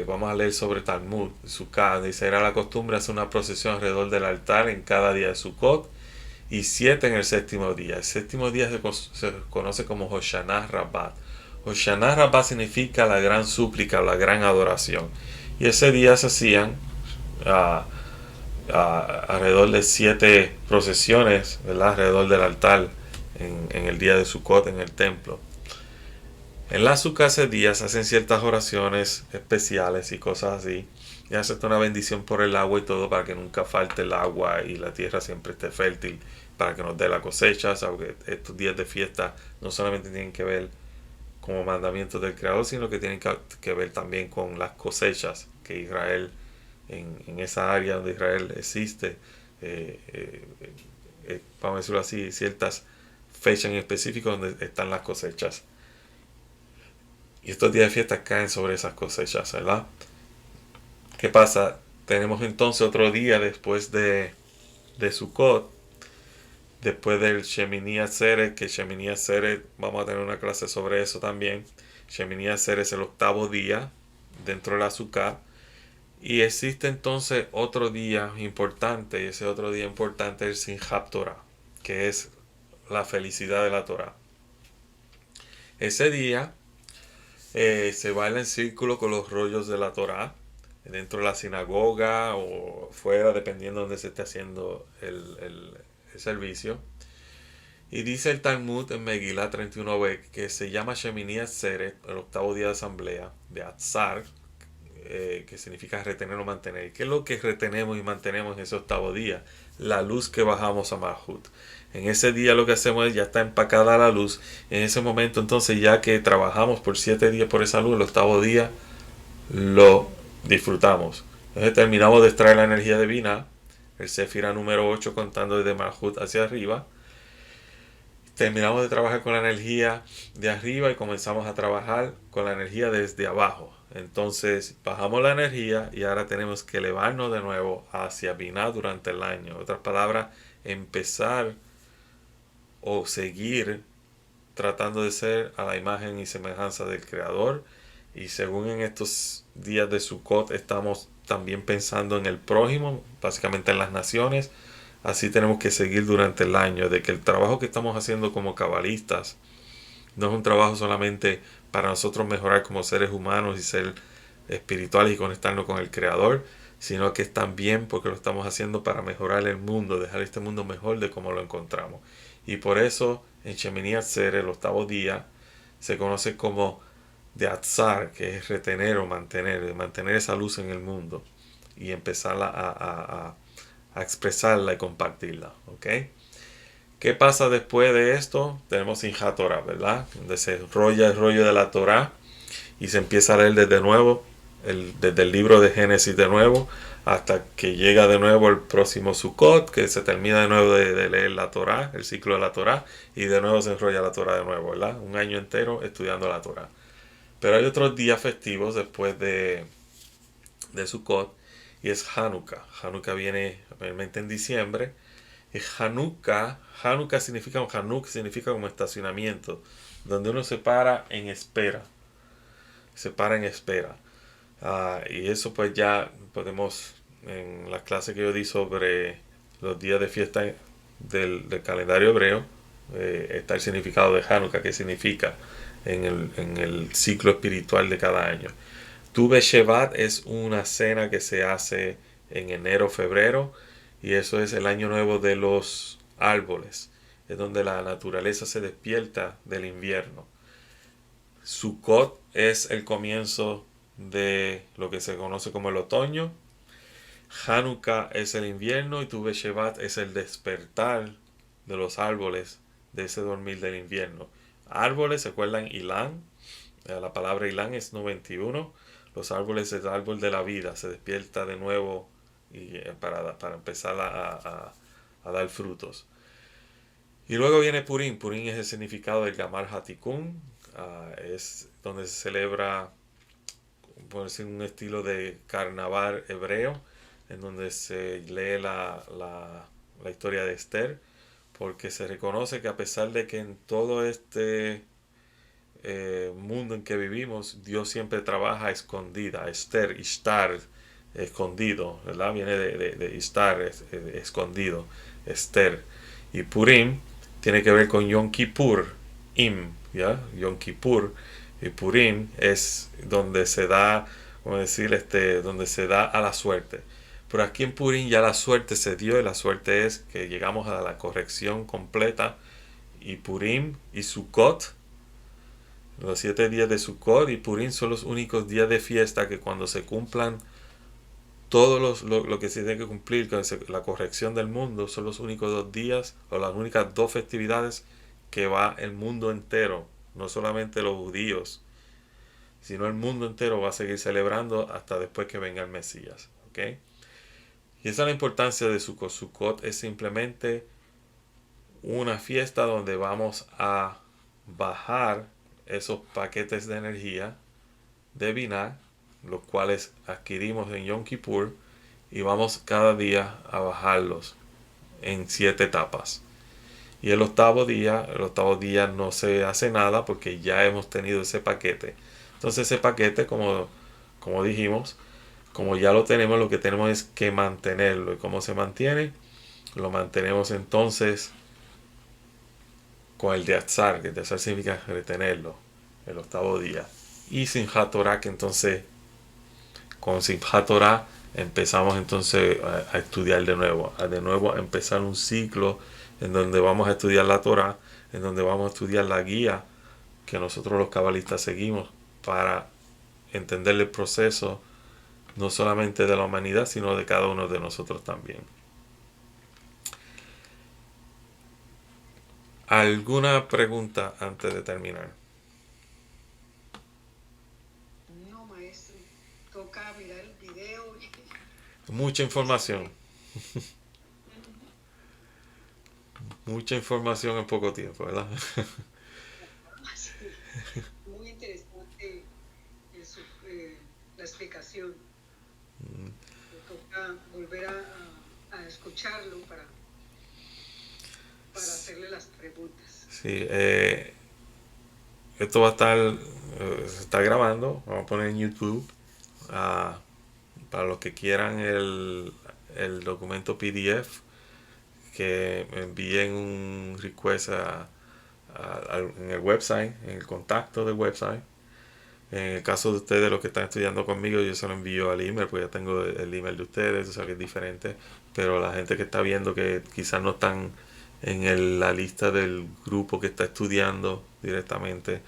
Speaker 1: vamos a leer sobre Talmud, Sukkot, dice, era la costumbre hacer una procesión alrededor del altar en cada día de Sukkot, y 7 en el 7º día. El 7º día se conoce como Hoshana Rabbah. Hoshana Rabbah significa la gran súplica, la gran adoración. Y ese día se hacían alrededor de 7 procesiones, ¿verdad? Alrededor del altar en el día de Sukkot en el templo. En la Sukkot ese día se hacen ciertas oraciones especiales y cosas así. Y hace una bendición por el agua y todo, para que nunca falte el agua y la tierra siempre esté fértil, para que nos dé la cosecha. O sea, que estos días de fiesta no solamente tienen que ver como mandamientos del Creador, sino que tienen que ver también con las cosechas que Israel, en esa área donde Israel existe, vamos a decirlo así, ciertas fechas en específico donde están las cosechas. Y estos días de fiesta caen sobre esas cosechas, ¿verdad? ¿Qué pasa? Tenemos entonces otro día después de Sukkot, después del Shemini Atzeret, que Shemini Atzeret, vamos a tener una clase sobre eso también. Shemini Atzeret es el octavo día dentro de la Sukkah. Y existe entonces otro día importante, y ese otro día importante es el Simchat Torah, que es la felicidad de la Torah. Ese día se baila en círculo con los rollos de la Torah, dentro de la sinagoga o fuera, dependiendo de donde se esté haciendo el servicio. Y dice el Talmud en Megilá 31b que se llama Shemini Atzeret, el octavo día de asamblea, de Atzar, que significa retener o mantener. ¿Qué es lo que retenemos y mantenemos en ese octavo día? La luz que bajamos a Malhut. En ese día lo que hacemos es, ya está empacada la luz. En ese momento entonces, ya que trabajamos por 7 días por esa luz, el octavo día lo disfrutamos. Entonces terminamos de extraer la energía divina, el Sefirah número 8 contando desde Malhut hacia arriba. Terminamos de trabajar con la energía de arriba y comenzamos a trabajar con la energía desde abajo. Entonces bajamos la energía y ahora tenemos que elevarnos de nuevo hacia Binah durante el año. En otras palabras, empezar o seguir tratando de ser a la imagen y semejanza del Creador. Y según en estos días de Sukkot estamos también pensando en el prójimo, básicamente en las naciones. Así tenemos que seguir durante el año, de que el trabajo que estamos haciendo como cabalistas no es un trabajo solamente para nosotros mejorar como seres humanos y ser espirituales y conectarnos con el Creador, sino que es también porque lo estamos haciendo para mejorar el mundo, dejar este mundo mejor de como lo encontramos. Y por eso en Shemini Atzeret, el octavo día, se conoce como de Atzar, que es retener o mantener, de mantener esa luz en el mundo y empezar a expresarla y compartirla, ¿ok? ¿Qué pasa después de esto? Tenemos Simchat Torah, ¿verdad? Donde se enrolla el rollo de la Torah y se empieza a leer desde nuevo, desde el libro de Génesis de nuevo, hasta que llega de nuevo el próximo Sukkot, que se termina de nuevo de leer la Torah, el ciclo de la Torah, y de nuevo se enrolla la Torah de nuevo, ¿verdad? Un año entero estudiando la Torah. Pero hay otros días festivos después de Sukkot, y es Hanukkah. Hanukkah viene realmente en diciembre. Y Hanukkah significa, Hanuk significa como estacionamiento, donde uno se para en espera. Se para en espera. Y eso pues ya podemos, en la clase que yo di sobre los días de fiesta del calendario hebreo, está el significado de Hanukkah, que significa en el ciclo espiritual de cada año. Tu B'Shevat es una cena que se hace en enero, febrero, y eso es el año nuevo de los árboles. Es donde la naturaleza se despierta del invierno. Sukkot es el comienzo de lo que se conoce como el otoño. Hanukkah es el invierno y Tu B'Shevat es el despertar de los árboles de ese dormir del invierno. Árboles, ¿se acuerdan? Ilan. La palabra Ilan es 91. Los árboles es el árbol de la vida, se despierta de nuevo y para empezar a dar frutos. Y luego viene Purim. Purim es el significado del Gamar Hatikun. Es donde se celebra, por decir, un estilo de carnaval hebreo, en donde se lee la historia de Esther, porque se reconoce que a pesar de que en todo este mundo en que vivimos, Dios siempre trabaja a escondida. Esther, Ishtar, escondido, ¿verdad? Viene de Ishtar, escondido, Esther. Y Purim tiene que ver con Yom Kippur, ¿ya? Yom Kippur y Purim es donde se da, como decir, donde se da a la suerte. Pero aquí en Purim ya la suerte se dio, y la suerte es que llegamos a la corrección completa. Y Purim y Sukkot, los 7 días de Sukkot y Purim son los únicos días de fiesta que cuando se cumplan todo lo que se tiene que cumplir con la corrección del mundo, son los únicos 2 días o las únicas 2 festividades que va el mundo entero no solamente los judíos, sino el mundo entero va a seguir celebrando hasta después que venga el Mesías. ¿Ok? Y esa es la importancia de Sukkot. Sukkot es simplemente una fiesta donde vamos a bajar esos paquetes de energía de Binah, los cuales adquirimos en Yom Kippur, y vamos cada día a bajarlos en 7 etapas. Y el octavo día no se hace nada porque ya hemos tenido ese paquete. Entonces ese paquete, como dijimos, como ya lo tenemos, lo que tenemos es que mantenerlo. ¿Y cómo se mantiene? Lo mantenemos entonces con el de Atzar, que el de Atzar significa retenerlo, el octavo día. Y Simchat Torah, que entonces con Simchat Torah empezamos entonces a estudiar de nuevo a empezar un ciclo en donde vamos a estudiar la Torah, en donde vamos a estudiar la guía que nosotros los cabalistas seguimos para entender el proceso no solamente de la humanidad, sino de cada uno de nosotros también. ¿Alguna pregunta antes de terminar?
Speaker 2: No, maestro, toca mirar el video
Speaker 1: Mucha
Speaker 2: y
Speaker 1: información,
Speaker 2: seguir.
Speaker 1: mucha información en poco tiempo, ¿verdad?
Speaker 2: Sí, muy interesante la explicación. Me toca volver a escucharlo para hacerle las preguntas.
Speaker 1: Sí, esto va a estar, se está grabando, vamos a poner en YouTube. ah, para los que quieran el documento PDF, que me envíen un request en el website, en el contacto del website. En el caso de ustedes, los que están estudiando conmigo, yo se lo envío al email, pues ya tengo el email de ustedes, o sea que es diferente. Pero la gente que está viendo que quizás no están en la lista del grupo que está estudiando directamente,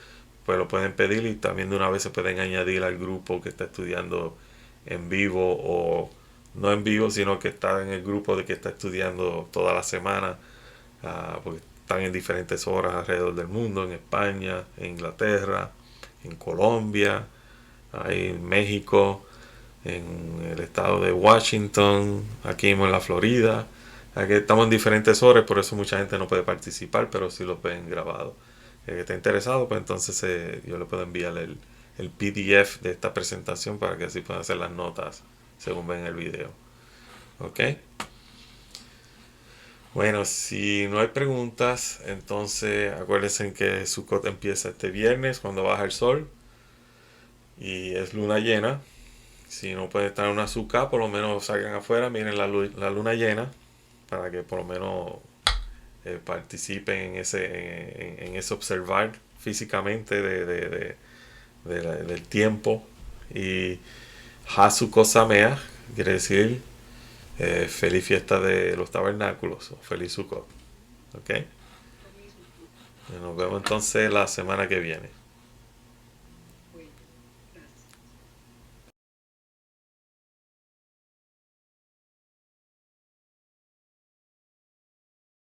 Speaker 1: pues lo pueden pedir y también de una vez se pueden añadir al grupo que está estudiando en vivo o no en vivo, sino que está en el grupo de que está estudiando toda la semana, porque están en diferentes horas alrededor del mundo, en España, en Inglaterra, en Colombia, en México, en el estado de Washington, aquí mismo en la Florida. Aquí estamos en diferentes horas, por eso mucha gente no puede participar, pero sí lo ven grabado. El que esté interesado, pues entonces yo le puedo enviar el PDF de esta presentación para que así puedan hacer las notas según ven el video. ¿Ok? Bueno, si no hay preguntas, entonces acuérdense que Sukkot empieza este viernes cuando baja el sol y es luna llena. Si no pueden estar en una suca, por lo menos salgan afuera, miren la luna llena para que por lo menos participen en ese observar físicamente del tiempo. Y Hasuko Samea quiere decir feliz fiesta de los tabernáculos o feliz Sukkot. ¿Ok?
Speaker 2: Lo mismo.
Speaker 1: Nos vemos entonces la semana que viene.